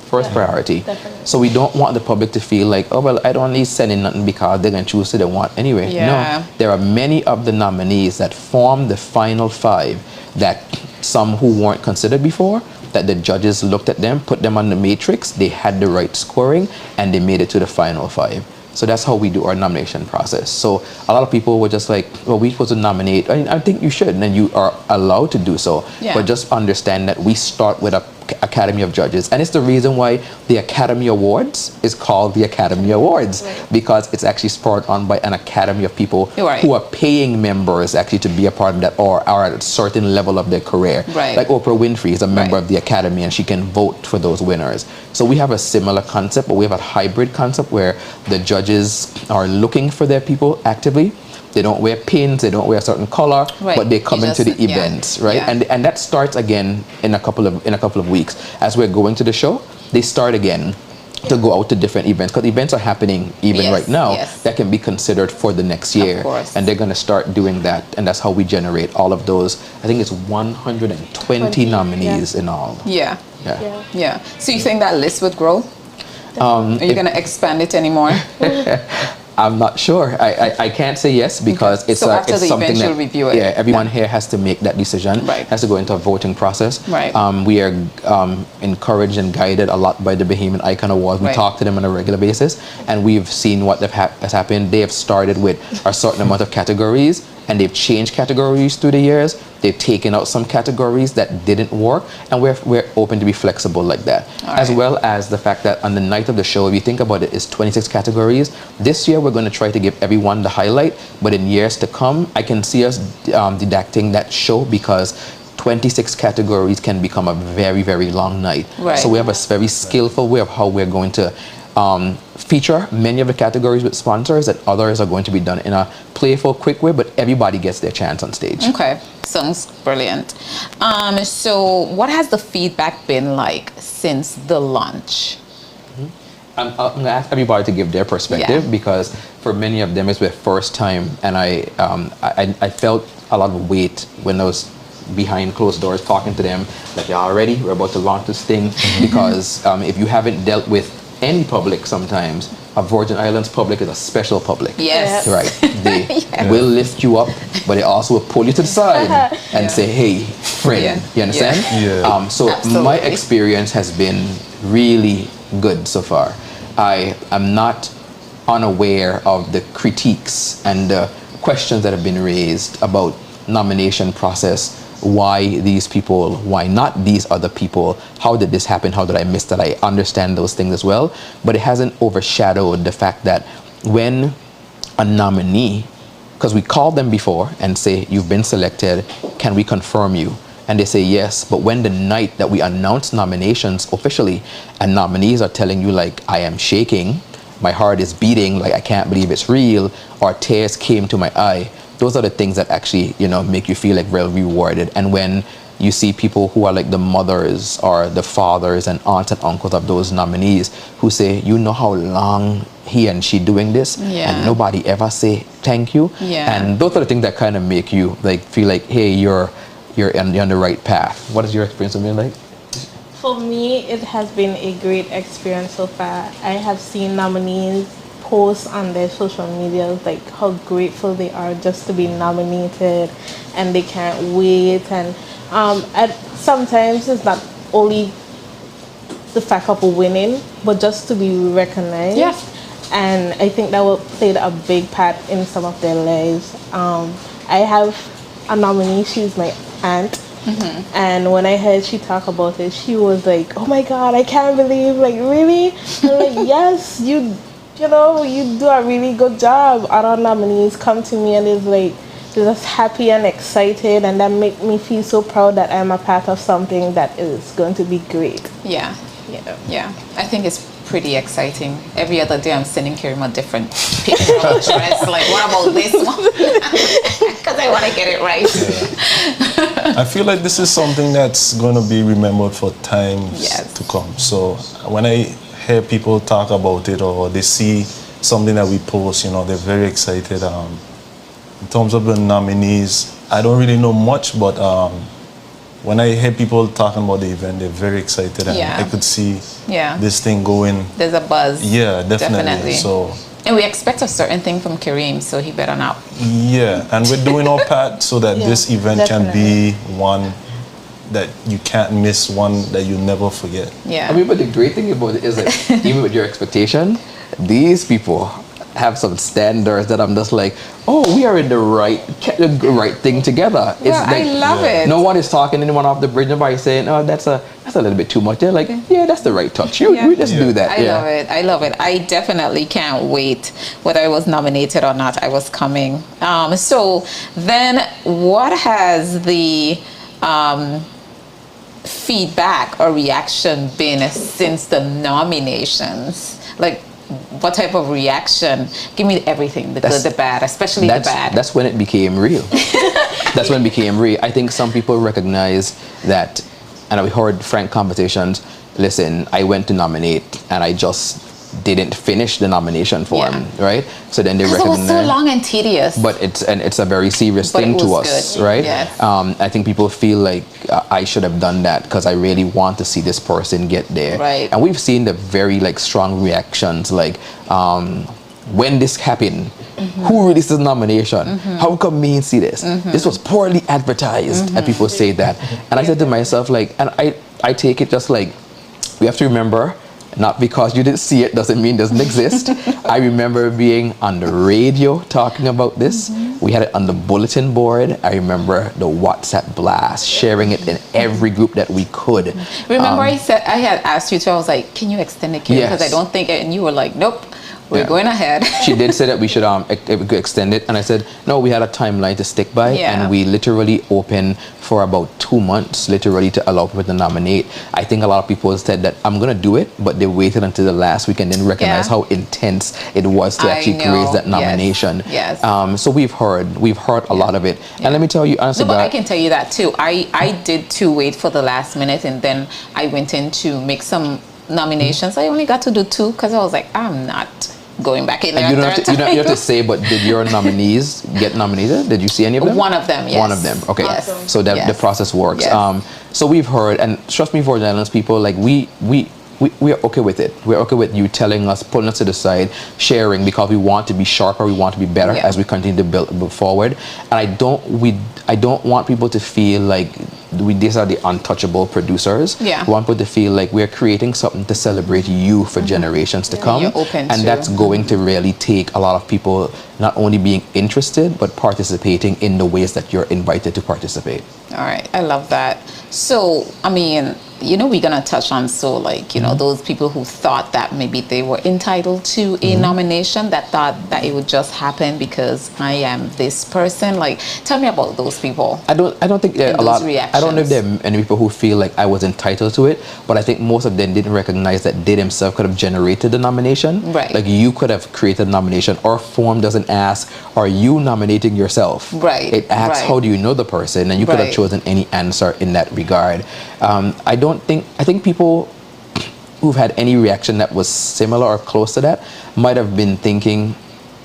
Speaker 2: First priority.
Speaker 4: Definitely.
Speaker 2: So we don't want the public to feel like, oh, well, I don't need sending nothing because they're going to choose who they want anyway. No, there are many of the nominees that form the final 5 that some who weren't considered before, that the judges looked at them, put them on the matrix, they had the right scoring, and they made it to the final 5. So that's how we do our nomination process. So a lot of people were just like, well, we're supposed to nominate. I think you should, and you are allowed to do so. But just understand that we start with a Academy of Judges. And it's the reason why the Academy Awards is called the Academy Awards, because it's actually spurred on by an academy of people who are paying members actually to be a part of that, or are at a certain level of their career. Like Oprah Winfrey is a member of the Academy and she can vote for those winners. So we have a similar concept, but we have a hybrid concept where the judges are looking for their people actively. They don't wear pins, they don't wear a certain color, but they come into the events, and that starts again in a couple of weeks. As we're going to the show, they start again to go out to different events, because events are happening even right now that can be considered for the next year, and they're going to start doing that, and that's how we generate all of those. I think it's 120 nominees in all.
Speaker 1: So you think that list would grow? Are you going to expand it anymore?
Speaker 2: I'm not sure. I can't say yes, because it's
Speaker 1: after the
Speaker 2: something
Speaker 1: event,
Speaker 2: that
Speaker 1: you'll review it.
Speaker 2: Everyone here has to make that decision. Has to go into a voting process. We are encouraged and guided a lot by the Bahamian Icon Awards. We talk to them on a regular basis, and we've seen what has happened. They have started with a certain amount of categories, and they've changed categories through the years. They've taken out some categories that didn't work, and we're open to be flexible like that. As well as the fact that on the night of the show, if you think about it, it's 26 categories. This year, we're going to try to give everyone the highlight, but in years to come, I can see us deducting that show, because 26 categories can become a very, very long night. So we have a very skillful way of how we're going to feature many of the categories with sponsors, and others are going to be done in a playful, quick way, but everybody gets their chance on stage.
Speaker 1: Okay, sounds brilliant. So what has the feedback been like since the launch?
Speaker 2: I'm going to ask everybody to give their perspective, because for many of them it's their first time, and I felt a lot of weight when I was behind closed doors talking to them, like, y'all ready? We're about to launch this thing. Because if you haven't dealt with any public, sometimes a Virgin Islands public is a special public.
Speaker 1: Yes.
Speaker 2: Right. They will lift you up, but they also will pull you to the side and say, hey, friend. You understand?
Speaker 5: Yeah.
Speaker 2: So
Speaker 1: Absolutely.
Speaker 2: my experience has been really good so far. I am not unaware of the critiques and the questions that have been raised about nomination process. Why these people? Why not these other people? How did this happen? How did I miss that? I understand those things as well, but it hasn't overshadowed the fact that when a nominee, because we call them before and say, you've been selected, can we confirm you? And they say yes, but when the night that we announce nominations officially and nominees are telling you, like, I am shaking, my heart is beating, like I can't believe it's real, or tears came to my eye, those are the things that actually, make you feel like well rewarded. And when you see people who are like the mothers or the fathers and aunts and uncles of those nominees who say, you know how long he and she doing this, and nobody ever say thank you. And those are the things that kind of make you like feel like, hey, you're on the right path. What has your experience been like?
Speaker 4: For me, it has been a great experience so far. I have seen nominees post on their social media like how grateful they are just to be nominated, and they can't wait. And sometimes it's not only the fact of winning, but just to be recognized. And I think that will play a big part in some of their lives. I have a nominee. She's my aunt. And when I heard she talk about it, she was like, oh my God, I can't believe, like, really? I'm like, yes, you do a really good job. Other nominees come to me and is like, they're just happy and excited, and that make me feel so proud that I'm a part of something that is going to be great.
Speaker 1: Yeah. I think it's pretty exciting. Every other day I'm sending Karim a different picture of a dress. Like, what about this one? Because I want to get it right.
Speaker 5: I feel like this is something that's going to be remembered for times to come. So when I hear people talk about it, or they see something that we post, they're very excited. In terms of the nominees, I don't really know much, but when I hear people talking about the event, they're very excited, and I could see this thing going.
Speaker 1: There's a buzz.
Speaker 5: Yeah, definitely. So,
Speaker 1: and we expect a certain thing from Kareem, so he better not.
Speaker 5: Yeah, and we're doing our part so that this event can be one that you can't miss, one that you never forget.
Speaker 1: Yeah.
Speaker 2: I mean, but the great thing about it is that even with your expectation, these people have some standards that I'm just like, oh, we are in the right thing together. It's
Speaker 1: I love it.
Speaker 2: No one is talking anyone off the bridge. Nobody's saying, oh, that's a little bit too much. They're like, yeah, that's the right touch. We just do that.
Speaker 1: I love it. I definitely can't wait. Whether I was nominated or not, I was coming. So then what has the feedback or reaction been since the nominations? Like, what type of reaction? Give me everything, the good, the bad, especially the bad.
Speaker 2: That's when it became real. That's when it became real. I think some people recognize that, and we heard frank conversations, listen, I went to nominate and I just didn't finish the nomination form, right? So then they recognize.
Speaker 1: It was so long and tedious.
Speaker 2: But it's a very serious thing to us, right?
Speaker 1: Yes.
Speaker 2: I think people feel like I should have done that because I really want to see this person get there.
Speaker 1: Right.
Speaker 2: And we've seen the very strong reactions, like when this happened, who released this nomination? How come me see this? This was poorly advertised, and people say that. And I said to myself, and I take it just like, we have to remember, not because you didn't see it doesn't mean it doesn't exist. I remember being on the radio talking about this. We had it on the bulletin board. I remember the WhatsApp blast, sharing it in every group that we could.
Speaker 1: Remember I had asked you to, I was like, can you extend it, Karen? Because I don't think it, and you were like, nope. We're going ahead.
Speaker 2: She did say that we should extend it, and I said no. We had a timeline to stick by, and we literally opened for about 2 months, literally, to allow people to nominate. I think a lot of people said that I'm gonna do it, but they waited until the last week and then recognized how intense it was to actually create that nomination.
Speaker 1: Yes.
Speaker 2: So we've heard a lot of it, and let me tell you honestly,
Speaker 1: but I can tell you that too. I did too wait for the last minute, and then I went in to make some nominations. I only got to do 2 because I was like, I'm not going back in there.
Speaker 2: You don't have to say, but did your nominees get nominated? Did you see any of them?
Speaker 1: One of them, yes.
Speaker 2: One of them, okay.
Speaker 1: Yes.
Speaker 2: So that the process works.
Speaker 1: Yes.
Speaker 2: So we've heard, and trust me, for journalists, people, like we are okay with it. We're okay with you telling us, pulling us to the side, sharing, because we want to be sharper, we want to be better as we continue to build forward. And I don't want people to feel like these are the untouchable producers. We want people to feel like we're creating something to celebrate you for generations to come. And that's going to really take a lot of people not only being interested, but participating in the ways that you're invited to participate.
Speaker 1: All right, I love that. So, I mean, you know, we're going to touch on, so like, you know, those people who thought that maybe they were entitled to a nomination, that thought that it would just happen because I am this person. Like, tell me about those people.
Speaker 2: I don't think there are a lot. I don't know if there are many people who feel like I was entitled to it, but I think most of them didn't recognize that they themselves could have generated the nomination.
Speaker 1: Right.
Speaker 2: Like, you could have created a nomination. Our form doesn't ask, are you nominating yourself?
Speaker 1: Right.
Speaker 2: It asks, how do you know the person? And you could have chosen any answer in that regard. I think people who've had any reaction that was similar or close to that might have been thinking,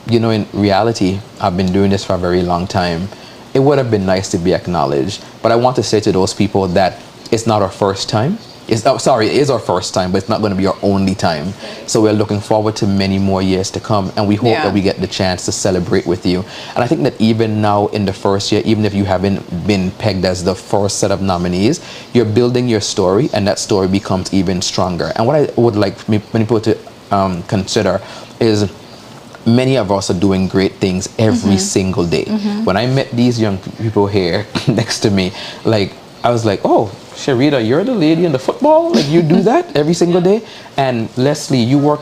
Speaker 2: you know, in reality, I've been doing this for a very long time. It would have been nice to be acknowledged. But I want to say to those people that it's not our first time. It is our first time, but it's not going to be our only time. So we're looking forward to many more years to come, and we hope that we get the chance to celebrate with you. And I think that even now in the first year, even if you haven't been pegged as the first set of nominees, you're building your story, and that story becomes even stronger. And what I would like many people to consider is, many of us are doing great things every single day. When I met these young people here next to me, like, I was like, oh, Sharita, you're the lady in the football? Like, you do that every single day? And Leslie, you're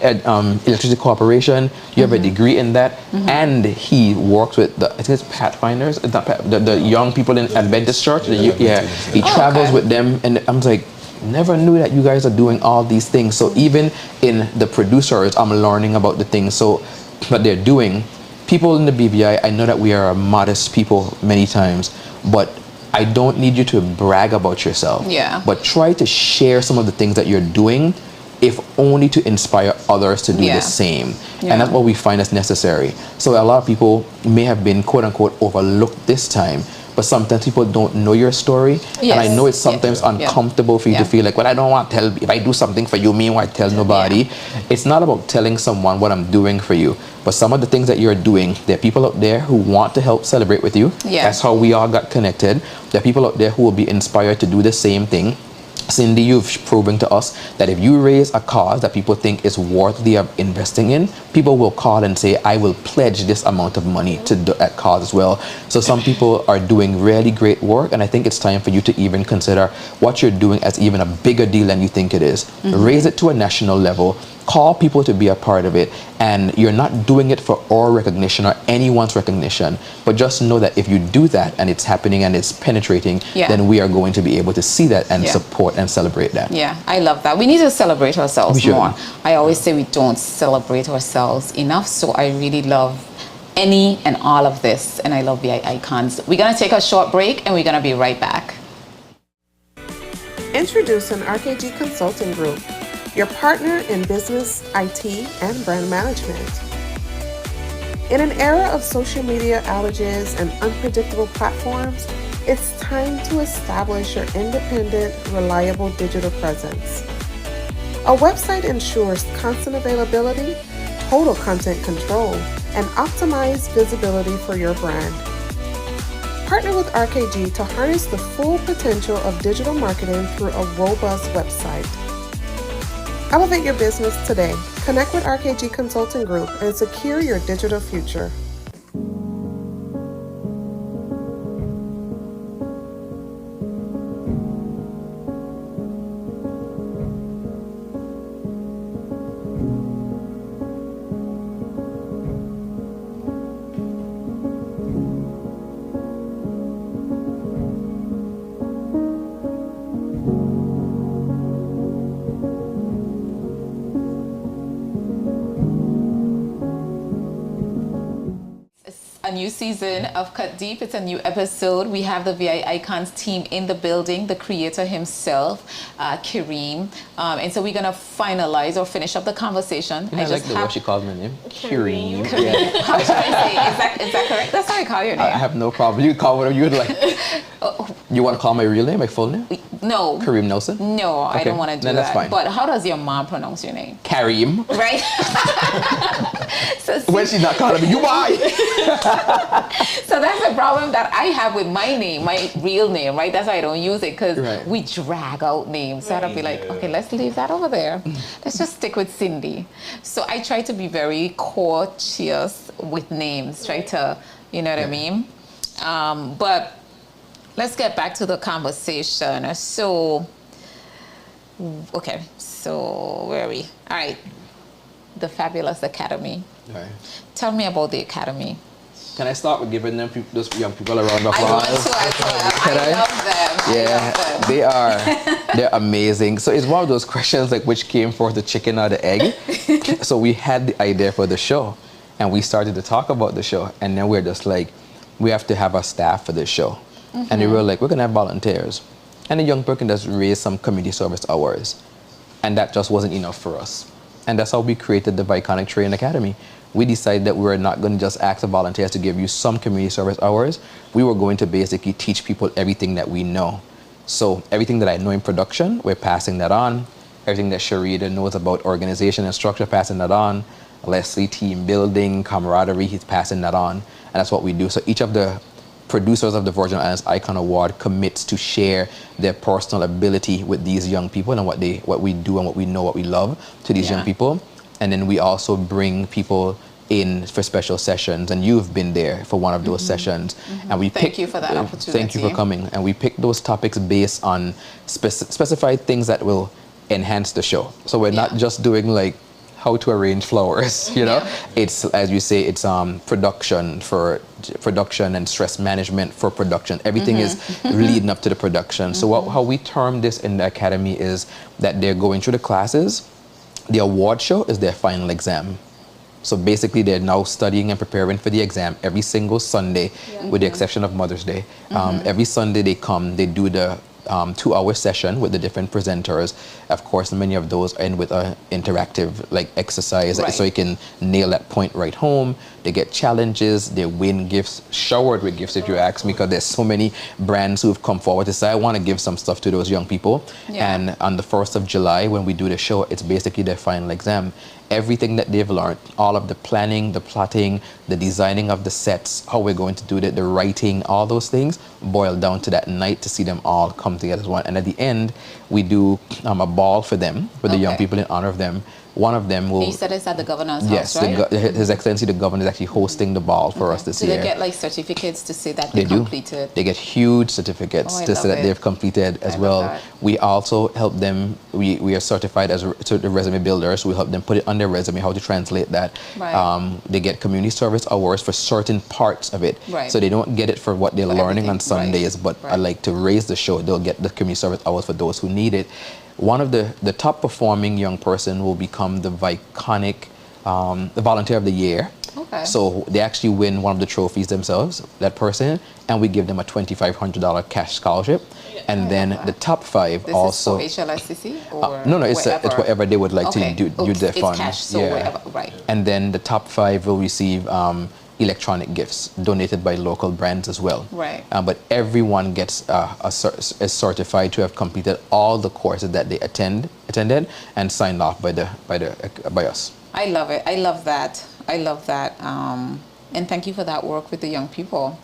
Speaker 2: at Electricity Corporation, you have a degree in that, and he works with I think it's Pathfinders, the young people in Adventist Church. He travels with them, and I'm like, never knew that you guys are doing all these things. So even in the producers, I'm learning about the things what they're doing. People in the BVI, I know that we are modest people many times, but I don't need you to brag about yourself. But try to share some of the things that you're doing, if only to inspire others to do the same. And that's what we find is necessary. So a lot of people may have been, quote unquote, overlooked this time, but sometimes people don't know your story. And I know it's sometimes uncomfortable for you to feel like, well, I don't want to tell, if I do something for you, meanwhile I tell nobody. It's not about telling someone what I'm doing for you, but some of the things that you're doing, there are people out there who want to help celebrate with you. That's how we all got connected. There are people out there who will be inspired to do the same thing. Cindy, you've proven to us that if you raise a cause that people think is worthy of investing in, people will call and say, I will pledge this amount of money to that cause as well. So some people are doing really great work, and I think it's time for you to even consider what you're doing as even a bigger deal than you think it is. Raise it to a national level. Call people to be a part of it, and you're not doing it for our recognition or anyone's recognition, but just know that if you do that and it's happening and it's penetrating, then we are going to be able to see that and support and celebrate that.
Speaker 1: I love that. We need to celebrate ourselves more. I always say we don't celebrate ourselves enough, so I really love any and all of this, and I love VIcons. We're going to take a short break, and we're going to be right back.
Speaker 3: Introducing RKG Consulting Group, your partner in business, IT, and brand management. In an era of social media outages and unpredictable platforms, it's time to establish your independent, reliable digital presence. A website ensures constant availability, total content control, and optimized visibility for your brand. Partner with RKG to harness the full potential of digital marketing through a robust website. Elevate your business today. Connect with RKG Consulting Group and secure your digital future.
Speaker 1: new season of Cut Deep. It's a new episode. We have the VIcons team in the building, the creator himself, Kareem. And so we're going to finalize or finish up the conversation.
Speaker 2: I like the way she calls my name. Kareem.
Speaker 1: Kareem. How should I say? Is that correct? That's how I call your name.
Speaker 2: I have no problem. You can call whatever you would like. You want to call my real name, my full name?
Speaker 1: No.
Speaker 2: Kareem Nelson?
Speaker 1: No, okay. I don't want to do
Speaker 2: then
Speaker 1: that.
Speaker 2: That's fine.
Speaker 1: But how does your mom pronounce your name?
Speaker 2: Kareem.
Speaker 1: Right? So
Speaker 2: when she's not calling me, you why?
Speaker 1: So that's the problem that I have with my name, my real name, right? That's why I don't use it, because we drag out names. So I'll be like, okay, let's leave that over there. Let's just stick with Cindy. So I try to be very courteous with names, try to, you know what I mean? But let's get back to the conversation. So, okay, so where are we? All right, the Fabulous Academy.
Speaker 2: Right.
Speaker 1: Tell me about the Academy.
Speaker 2: Can I start with giving them those young people a round of applause?
Speaker 1: I want to. I love them.
Speaker 2: Yeah, they are. They're amazing. So it's one of those questions like which came first, the chicken or the egg? So we had the idea for the show, and we started to talk about the show, and then we're just like, we have to have a staff for this show. And they were like, we're going to have volunteers. And the young person just raise some community service hours. And that just wasn't enough for us. And that's how we created the VIconic Training Academy. We decided that we were not going to just ask the volunteers to give you some community service hours. We were going to basically teach people everything that we know. So everything that I know in production, we're passing that on. Everything that Sharita knows about organization and structure, passing that on. Leslie, team building, camaraderie, he's passing that on. And that's what we do. So each of the producers of the Virgin Islands Icon Award commits to share their personal ability with these young people and what we do and what we know, what we love to these young people. And then we also bring people in for special sessions, and you've been there for one of those sessions. And we
Speaker 1: Thank you for that opportunity.
Speaker 2: Thank you for coming. And we pick those topics based on specified things that will enhance the show. So we're not just doing like how to arrange flowers, you know? It's, as you say, it's production and stress management for production. Everything is leading up to the production. So how we term this in the academy is that they're going through the classes. The award show is their final exam. So basically they're now studying and preparing for the exam every single Sunday, with the exception of Mother's Day. Every Sunday they come, they do the 2-hour session with the different presenters. Of course, many of those end with an interactive like exercise, so you can nail that point right home. They get challenges, they win gifts, showered with gifts if you ask me, because there's so many brands who've come forward to say, I want to give some stuff to those young people. And on the 1st of July, when we do the show, it's basically their final exam. Everything that they've learned, all of the planning, the plotting, the designing of the sets, how we're going to do the writing, all those things boil down to that night to see them all come together as one. And at the end, we do a ball for them, for the young people in honor of them. One of them will...
Speaker 1: You said it's at the governor's
Speaker 2: house, right? Yes, His Excellency the Governor is actually hosting the ball for us this year.
Speaker 1: Do they get like certificates to say that they completed?
Speaker 2: They get huge certificates to say that they've completed as well. We also help them, we are certified as the resume builders, so we help them put it on their resume, how to translate that. They get community service hours for certain parts of it. So they don't get it for what they're learning on Sundays, but I like to raise the show, they'll get the community service hours for those who need it. One of the top performing young person will become the VIconic the Volunteer of the Year. So they actually win one of the trophies themselves, that person, and we give them a $2,500 cash scholarship. And then the top 5
Speaker 1: this
Speaker 2: also...
Speaker 1: Is for HLSCC or
Speaker 2: no, it's whatever they would like to do their fund.
Speaker 1: It's cash, so whatever,
Speaker 2: And then the top 5 will receive electronic gifts donated by local brands as well. But everyone gets is certified to have completed all the courses that they attended and signed off by us.
Speaker 1: I love it. I love that. I love that. And thank you for that work with the young people.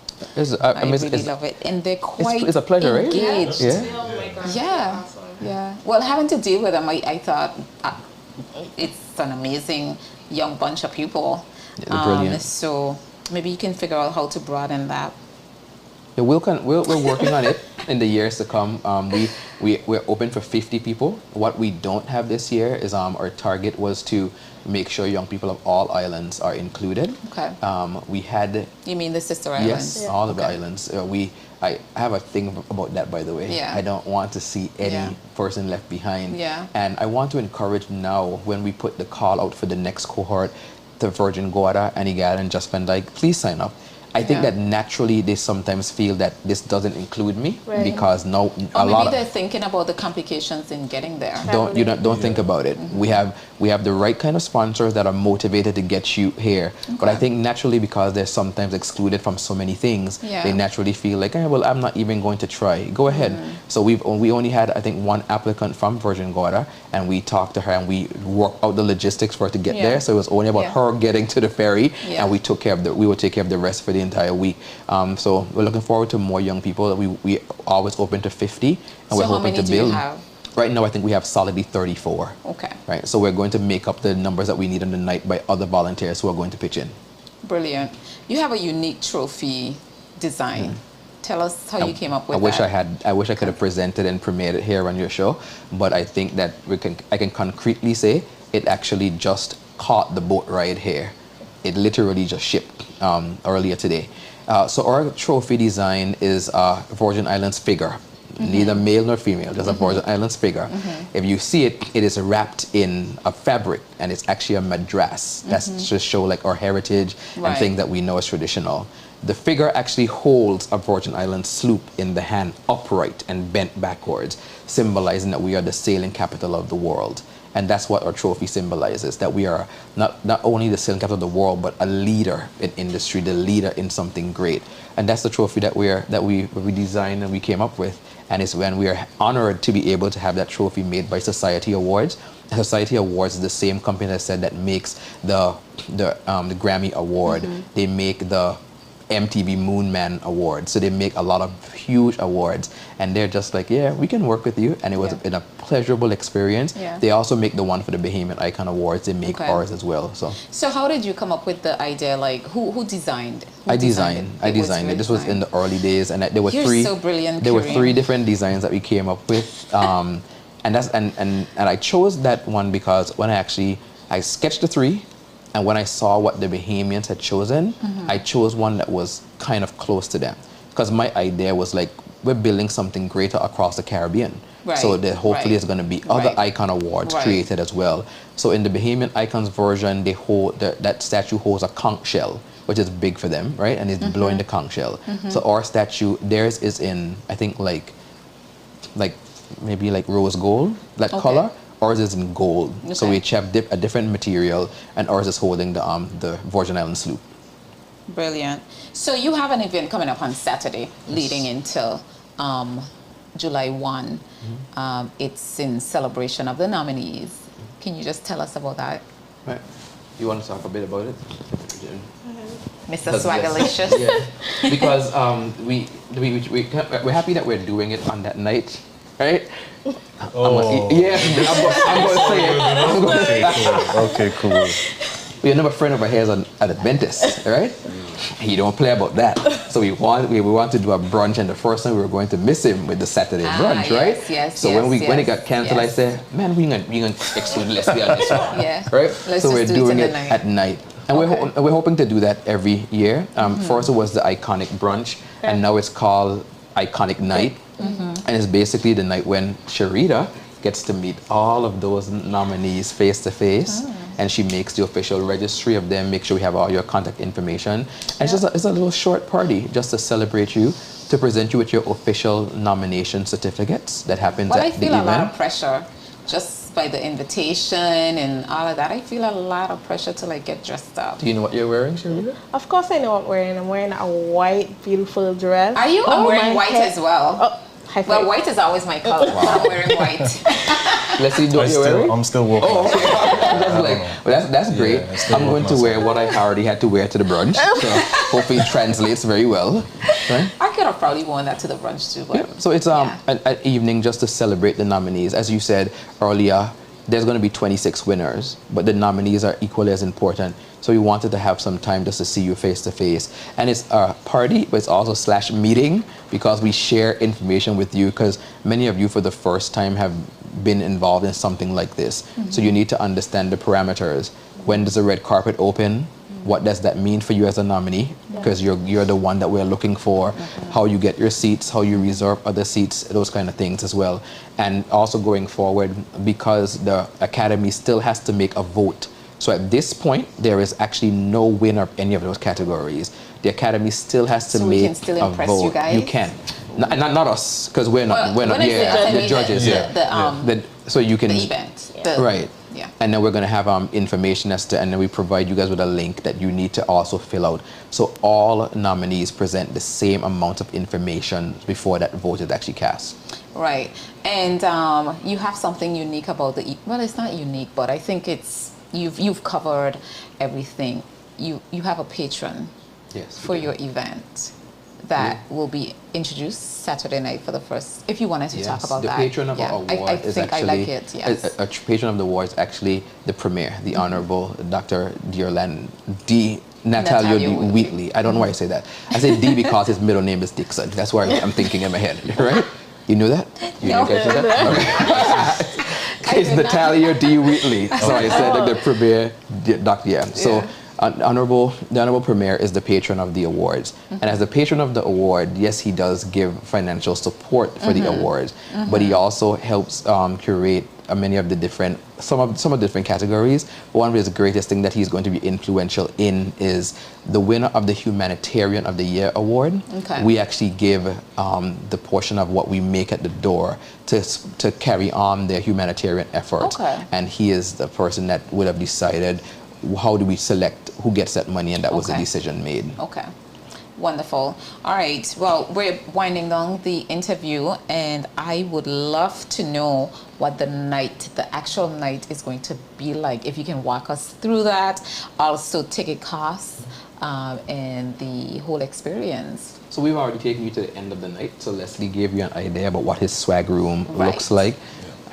Speaker 1: I really love it. And they're quite
Speaker 2: it's a pleasure,
Speaker 1: engaged.
Speaker 2: Right?
Speaker 4: Oh my God.
Speaker 1: Yeah. Well, having to deal with them, I thought it's an amazing young bunch of people.
Speaker 2: Brilliant.
Speaker 1: So maybe you can figure out how to broaden that.
Speaker 2: Yeah, we're working on it in the years to come. We're open for 50 people. What we don't have this year is our target was to make sure young people of all islands are included. We had...
Speaker 1: You mean the sister islands?
Speaker 2: Yes, all of the islands. I have a thing about that, by the way. I don't want to see any person left behind. And I want to encourage now, when we put the call out for the next cohort, the Virgin Gorda, Antigua, and Just Van Dyke, please sign up. I think that naturally they sometimes feel that this doesn't include me because
Speaker 1: maybe they're thinking about the complications in getting there.
Speaker 2: Don't think about it. We have the right kind of sponsors that are motivated to get you here. But I think naturally because they're sometimes excluded from so many things, they naturally feel like, well, I'm not even going to try. Go ahead. So we only had, I think, one applicant from Virgin Gorda, and we talked to her and we worked out the logistics for her to get there. So it was only about her getting to the ferry, and we would take care of the rest for the entire week. So we're looking forward to more young people. We always open to 50, and
Speaker 1: so
Speaker 2: we're hoping to build.
Speaker 1: Do you have?
Speaker 2: Right now, I think we have solidly 34.
Speaker 1: Okay.
Speaker 2: Right. So we're going to make up the numbers that we need on the night by other volunteers who are going to pitch in.
Speaker 1: Brilliant. You have a unique trophy design. Tell us how you came up with that.
Speaker 2: I wish I could have presented and premiered it here on your show, but I think that I can concretely say it actually just caught the boat ride here. It literally just shipped earlier today. So our trophy design is Virgin Islands figure. Neither male nor female, just a Virgin Islands figure. If you see it, it is wrapped in a fabric, and it's actually a madras. That's just show like our heritage and things that we know as traditional. The figure actually holds a Virgin Islands sloop in the hand, upright and bent backwards, symbolizing that we are the sailing capital of the world. And that's what our trophy symbolizes, that we are not only the sailing capital of the world, but a leader in industry, the leader in something great. And that's the trophy that we designed and we came up with. And it's when we are honored to be able to have that trophy made by Society Awards. Society Awards is the same company that said that makes the Grammy Award. They make the MTV Moon Man Award. So they make a lot of huge awards, and they're just like, yeah, we can work with you. And it was a pleasurable experience. They also make the one for the Bahamian Icon Awards. They make ours as well.
Speaker 1: So how did you come up with the idea? Like who designed?
Speaker 2: I designed it. This was in the early days, and there were
Speaker 1: so brilliant.
Speaker 2: There were 3 different designs that we came up with, and I chose that one because when I sketched the 3. And when I saw what the Bahamians had chosen, I chose one that was kind of close to them. Because my idea was like, we're building something greater across the Caribbean. So that hopefully there's going to be other icon awards created as well. So in the Bahamian Icons version, they hold that statue holds a conch shell, which is big for them, right? And it's blowing the conch shell. So our statue, theirs is in, I think like maybe like rose gold, that color. Ours is in gold, so we each have a different material, and ours is holding the Virgin Islands sloop.
Speaker 1: Brilliant. So you have an event coming up on Saturday, leading into July 1. It's in celebration of the nominees. Can you just tell us about that?
Speaker 2: Right. You want to talk a bit about it?
Speaker 1: Mr. Swagalicious.
Speaker 2: Yeah. Because we're happy that we're doing it on that night, right? I'm going to say it.
Speaker 5: Okay, cool.
Speaker 2: We have another friend over here is an Adventist, right? He don't play about that. So we want to do a brunch, and the first time we were going to miss him with the Saturday brunch, right?
Speaker 1: Yes.
Speaker 2: So when it got canceled, I said, man, we gonna exclude lesbian on this one, right? So we're doing it at night. And we're hoping to do that every year. First it was the iconic brunch, and now it's called Iconic Night. And it's basically the night when Sharita gets to meet all of those nominees face to face, and she makes the official registry of them, make sure we have all your contact information. And it's a little short party just to celebrate you, to present you with your official nomination certificates that happens at the event.
Speaker 1: I feel a lot of pressure just by the invitation and all of that. I feel a lot of pressure to like get dressed up.
Speaker 2: Do you know what you're wearing, Sharita?
Speaker 4: Of course I know what I'm wearing. I'm wearing a white, beautiful dress.
Speaker 1: Are you? I'm wearing white as well. Well, white is always my color. So I'm wearing white.
Speaker 2: Let's see what you're wearing.
Speaker 5: I'm still working.
Speaker 2: Oh, okay. That's great.
Speaker 5: Yeah,
Speaker 2: I'm going to wear what I already had to wear to the brunch. So hopefully it translates very well. Right?
Speaker 1: I could have probably worn that to the brunch too. But
Speaker 2: So it's an evening just to celebrate the nominees. As you said earlier, there's going to be 26 winners, but the nominees are equally as important. So we wanted to have some time just to see you face to face. And it's a party, but it's also / meeting, because we share information with you, because many of you for the first time have been involved in something like this. So you need to understand the parameters. When does the red carpet open? What does that mean for you as a nominee? Because you're the one that we're looking for. How you get your seats, how you reserve other seats, those kind of things as well. And also going forward, because the Academy still has to make a vote So at this point, there is actually no winner of any of those categories. The Academy still has to
Speaker 1: So we
Speaker 2: make
Speaker 1: can still
Speaker 2: a
Speaker 1: impress
Speaker 2: vote.
Speaker 1: you guys?
Speaker 2: You can. Not us, because we're not.
Speaker 1: When is
Speaker 2: The judges. So you can.
Speaker 1: The event.
Speaker 2: Right.
Speaker 1: Yeah.
Speaker 2: And then we're going to have information and then we provide you guys with a link that you need to also fill out. So all nominees present the same amount of information before that vote is actually cast.
Speaker 1: Right. And you have something unique about well, it's not unique, but I think it's you've covered everything. You have a patron for your event that will be introduced Saturday night for the first, if you wanted to talk about that.
Speaker 2: The patron of our award
Speaker 1: I
Speaker 2: is
Speaker 1: think
Speaker 2: actually,
Speaker 1: I like it, yes.
Speaker 2: a patron of the award is actually the premier, the Honorable Dr. Natalia D. Wheatley. I don't know why I say that. I say D because his middle name is Dixon. That's why I'm thinking in my head, right? You knew that?
Speaker 1: No.
Speaker 2: Guys knew that? Okay. It's Natalia D. Wheatley. So I said the premier, Dr. So the Honorable Premier is the patron of the awards. And as the patron of the award, yes, he does give financial support for the awards, but he also helps curate many of the different, some of the different categories. One of his greatest thing that he's going to be influential in is the winner of the Humanitarian of the Year award.
Speaker 1: Okay.
Speaker 2: We actually give the portion of what we make at the door to carry on their humanitarian effort.
Speaker 1: Okay.
Speaker 2: And he is the person that would have decided how do we select who gets that money, and that was the decision made.
Speaker 1: Okay. Wonderful. All right. Well, we're winding down the interview, and I would love to know what the actual night is going to be like. If you can walk us through that, also ticket costs, and the whole experience.
Speaker 2: So we've already taken you to the end of the night. So Leslie gave you an idea about what his swag room looks like.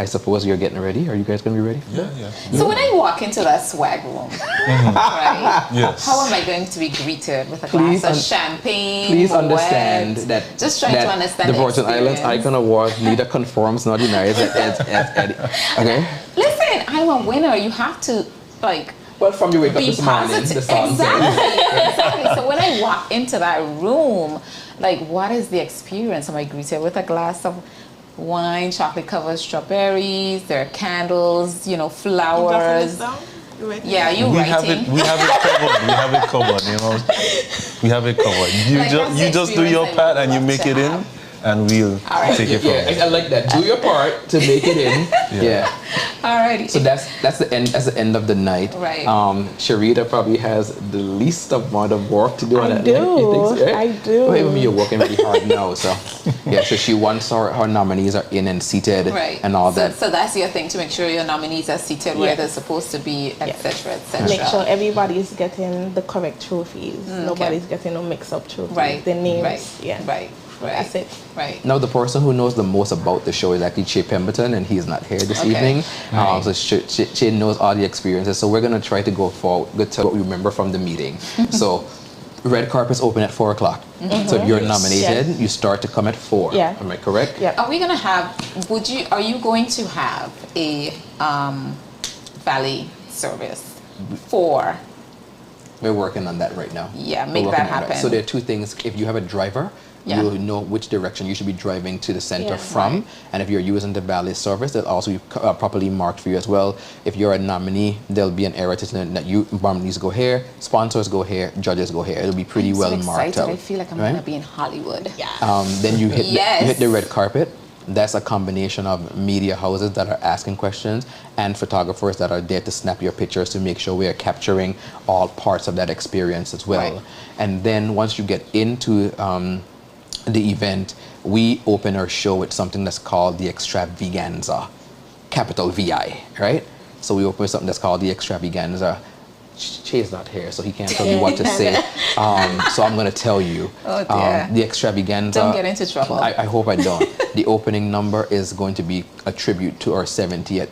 Speaker 2: I suppose you're getting ready. Are you guys going to be ready?
Speaker 5: Yeah.
Speaker 1: So when I walk into that swag room, right?
Speaker 5: Yes.
Speaker 1: How am I going to be greeted with a glass of champagne?
Speaker 2: Please
Speaker 1: Moet?
Speaker 2: understand that
Speaker 1: Just trying to understand
Speaker 2: the Virgin Islands Icon Award neither conforms nor denies. Okay.
Speaker 1: Listen, I'm a winner. You have to
Speaker 2: Well, from your wake up
Speaker 1: be
Speaker 2: this morning,
Speaker 1: positive.
Speaker 2: the song
Speaker 1: Exactly. So when I walk into that room, what is the experience? Am I greeted with a glass of wine, chocolate covered strawberries? There are candles, flowers. Yeah, you writing.
Speaker 5: We have it covered. We have it covered. We have it covered. You just do your part and you make it in, and we'll take it from there.
Speaker 2: I like that. Do your part to make it in. Yeah.
Speaker 1: Alrighty.
Speaker 2: So that's the end. That's the end of the night.
Speaker 1: Right.
Speaker 2: Sharita probably has the least amount of work to do on that
Speaker 4: night.
Speaker 2: You think so, right?
Speaker 4: I do.
Speaker 2: Well, even you're working really hard now. So so she wants her nominees are in and seated, and all that.
Speaker 1: So that's your thing, to make sure your nominees are seated where they're supposed to be, etc., etc.
Speaker 4: Make sure everybody's getting the correct trophies. Nobody's getting no mix-up trophies.
Speaker 1: Right.
Speaker 4: The names.
Speaker 1: Right.
Speaker 4: Yeah.
Speaker 1: Right.
Speaker 4: That's it.
Speaker 1: Right.
Speaker 2: Now, the person who knows the most about the show is actually Che Pemberton, and he's not here this evening. So Che knows all the experiences. So we're going to try to go forward to what we remember from the meeting. So red carpet's open at 4 o'clock. So if you're nominated, you start to come at 4.
Speaker 4: Yeah.
Speaker 2: Am I correct?
Speaker 4: Yeah.
Speaker 1: Are we going to have, are you going to have a valet service for?
Speaker 2: We're working on that right now.
Speaker 1: Yeah, make that happen.
Speaker 2: So there are two things. If you have a driver, you know which direction you should be driving to the center from. And if you're using the valet service, it'll also be properly marked for you as well. If you're a nominee, there'll be an area to say that nominees go here, sponsors go here, judges go here. It'll be pretty well marked out.
Speaker 1: I feel like I'm going to be in Hollywood. Yeah.
Speaker 2: Then you hit the red carpet. That's a combination of media houses that are asking questions and photographers that are there to snap your pictures to make sure we are capturing all parts of that experience as well. Right. And then once you get into the event, we open our show with something that's called the Extravaganza, capital VI, right? So we open with something that's called the Extravaganza. Che's not here, so he can't tell me what to say. So I'm going to tell you.
Speaker 1: Oh dear.
Speaker 2: The Extravaganza.
Speaker 1: Don't get into trouble.
Speaker 2: I hope I don't. The opening number is going to be a tribute to our 70th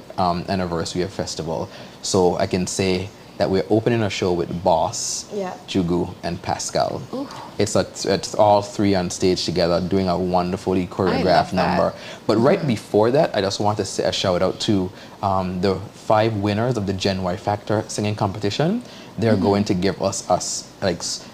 Speaker 2: anniversary of festival. So I can say that we're opening a show with Boss, Jugu, and Pascal. Ooh. It's all three on stage together doing a wonderfully choreographed number. But right before that, I just want to say a shout out to the 5 winners of the Gen Y Factor singing competition. They're going to give us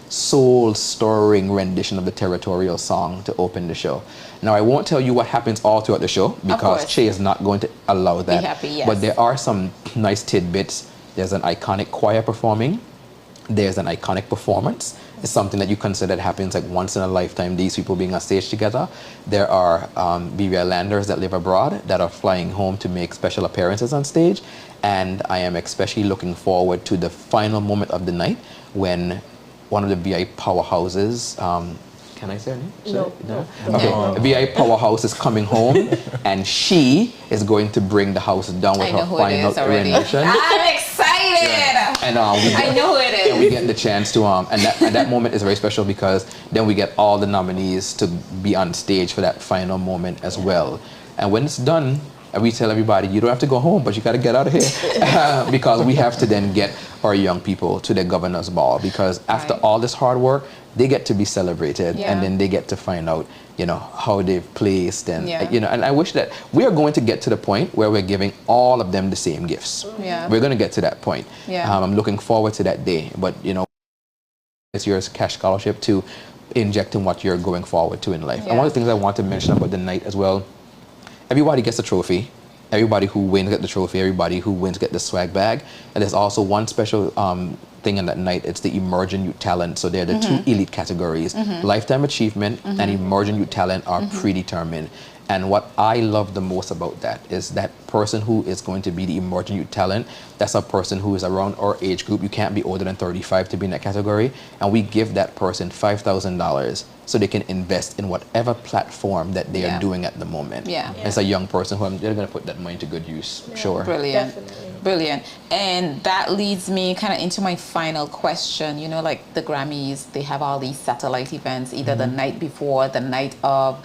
Speaker 2: soul-stirring rendition of the territorial song to open the show. Now, I won't tell you what happens all throughout the show because Che is not going to allow that.
Speaker 1: Be happy, yes.
Speaker 2: But there are some nice tidbits there's an iconic choir performing, there's an iconic performance. It's something that you consider that happens like once in a lifetime, these people being on stage together. There are BVI landers that live abroad that are flying home to make special appearances on stage. And I am especially looking forward to the final moment of the night when one of the VI powerhouses, can I say her name?
Speaker 4: No.
Speaker 2: Okay, VI powerhouse is coming home and she is going to bring the house down with her final rendition.
Speaker 1: I'm excited!
Speaker 2: Yeah. And
Speaker 1: I know who it is.
Speaker 2: And we get the chance to, and that moment is very special because then we get all the nominees to be on stage for that final moment as well. And when it's done, and we tell everybody, you don't have to go home, but you got to get out of here. Because we have to then get our young people to the governor's ball. Because after all this hard work, they get to be celebrated. And then they get to find out, you know, how they've placed. And, you know, and I wish that we are going to get to the point where we're giving all of them the same gifts. We're going to get to that point. I'm looking forward to that day. But, you know, it's your cash scholarship to inject in what you're going forward to in life. And one of the things I want to mention about the night as well, everybody gets a trophy. Everybody who wins get the trophy. Everybody who wins get the swag bag. And there's also one special thing on that night. It's the emerging youth talent. So they're the two elite categories. Lifetime achievement and emerging youth talent are predetermined. And what I love the most about that is that person who is going to be the emerging youth talent, that's a person who is around our age group. You can't be older than 35 to be in that category. And we give that person $5,000 so they can invest in whatever platform that they are doing at the moment. It's a young person who they're going to put that money to good use. Sure.
Speaker 1: Brilliant. Brilliant. And that leads me kind of into my final question. You know, like the Grammys, they have all these satellite events, either the night before, the night of.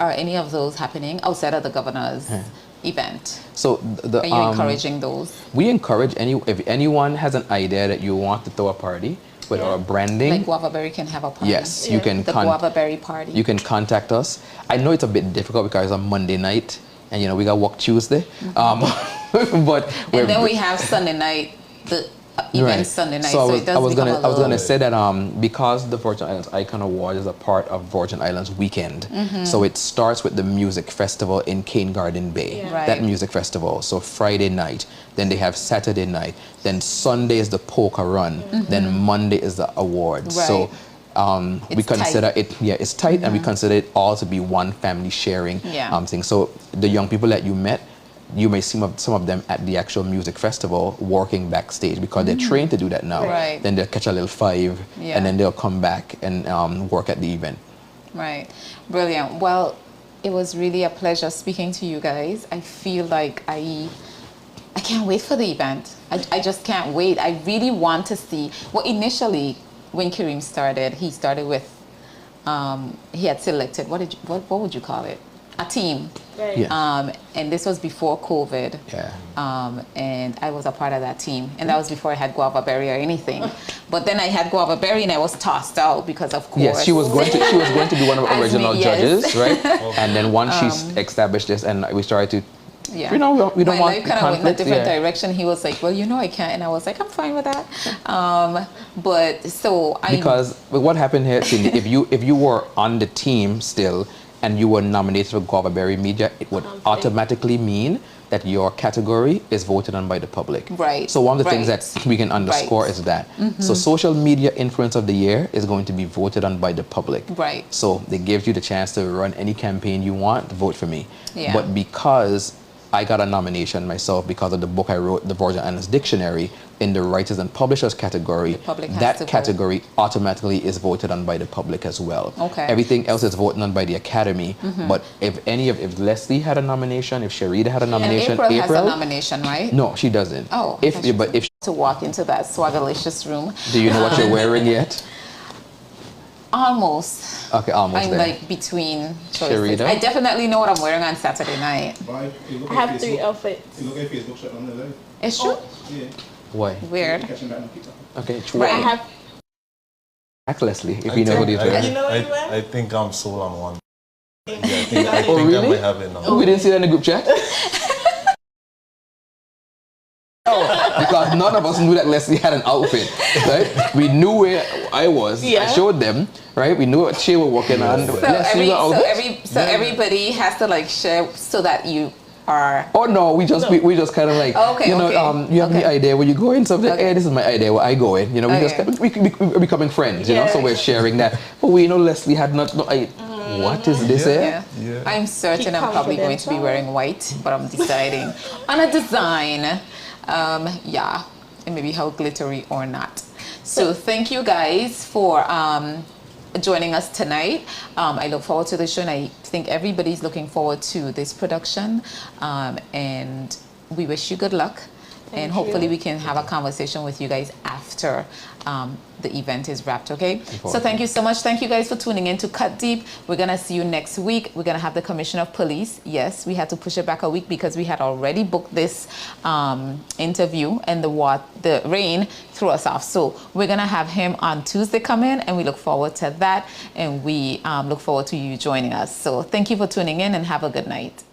Speaker 1: Are any of those happening outside of the governor's event?
Speaker 2: So
Speaker 1: are you encouraging those?
Speaker 2: We encourage if anyone has an idea that you want to throw a party with our branding.
Speaker 1: Like Guava Berry can have a party.
Speaker 2: Yes, you can.
Speaker 1: The Guava Berry party.
Speaker 2: You can contact us. I know it's a bit difficult because it's a Monday night, and you know we got work Tuesday. But
Speaker 1: and then we have Sunday night. The event Sunday night.
Speaker 2: So
Speaker 1: it does
Speaker 2: I was
Speaker 1: become
Speaker 2: gonna say that because the Virgin Islands Icon Award is a part of Virgin Islands Weekend, so it starts with the music festival in Cane Garden Bay. That music festival. So Friday night, then they have Saturday night, then Sunday is the poker run, then Monday is the awards. So we consider it, it's tight, and we consider it all to be one family sharing thing. So the young people that you met, you may see some of them at the actual music festival working backstage because they're trained to do that now. Then they'll catch a little five, and then they'll come back and work at the event.
Speaker 1: Brilliant. Well, it was really a pleasure speaking to you guys. I feel like I can't wait for the event. I just can't wait. I really want to see. Well, initially, when Kareem started, he started with, he had selected, what would you call it? A team. And this was before COVID. And I was a part of that team. And that was before I had Guava Berry or anything. But then I had Guava Berry and I was tossed out because, of course.
Speaker 2: Yes, she was going to be one of our original judges, right? And then once she established this and we started to, you know, we don't want
Speaker 1: life kind of went in a different direction. He was like, well, you know, I can't. And I was like, I'm fine with that. Because
Speaker 2: what happened here, Cindy, if you were on the team still, and you were nominated for Guava Berry Media, it would automatically mean that your category is voted on by the public. So one of the things that we can underscore is that. So social media influence of the year is going to be voted on by the public. So they give you the chance to run any campaign you want, vote for me. But because I got a nomination myself because of the book I wrote, The Virgin Islands Dictionary, in the writers and publishers category, that category automatically is voted on by the public as well. Everything else is voted on by the Academy. But if Leslie had a nomination, if Sharida had a nomination,
Speaker 1: and April has a nomination, right?
Speaker 2: No, she doesn't. If
Speaker 1: to walk into that swagalicious room.
Speaker 2: Do you know what you're wearing yet?
Speaker 1: Almost.
Speaker 2: Okay, almost.
Speaker 1: I'm
Speaker 2: there.
Speaker 1: like between choices.
Speaker 2: Sharida?
Speaker 1: I definitely know what I'm wearing on Saturday night.
Speaker 4: I have 3 outfits.
Speaker 6: You look at Facebook shot on the live.
Speaker 1: It's true?
Speaker 6: Yeah.
Speaker 2: Why?
Speaker 1: Weird.
Speaker 2: Okay,
Speaker 1: Right.
Speaker 4: I have.
Speaker 2: Ask Leslie if you know who these are.
Speaker 5: I think I'm sold on one. I think I might have it now.
Speaker 2: We didn't see that in the group chat? Because none of us knew that Leslie had an outfit, right? We knew where I was. I showed them, right? We knew what she was working on.
Speaker 1: So everybody has to like share so that you or?
Speaker 2: Oh no, we just kind of like,
Speaker 1: Okay,
Speaker 2: you know,
Speaker 1: okay.
Speaker 2: you have the idea where you go in something.
Speaker 1: Okay.
Speaker 2: Hey, this is my idea where I go in. You know, we're becoming friends. You know, so we're sharing that. But we know Leslie had not. What is this here?
Speaker 5: Yeah.
Speaker 1: I'm certain I'm probably going to be wearing white, but I'm deciding on a design. Yeah, and maybe how glittery or not. So thank you guys for joining us tonight. I look forward to the show, and I think everybody's looking forward to this production. And we wish you good luck. And hopefully we can have a conversation with you guys after the event is wrapped, okay? So thank you so much. Thank you guys for tuning in to Cut Deep. We're going to see you next week. We're going to have the Commissioner of Police. Yes, we had to push it back a week because we had already booked this interview, and the rain threw us off. So we're going to have him on Tuesday come in, and we look forward to that. And we look forward to you joining us. So thank you for tuning in, and have a good night.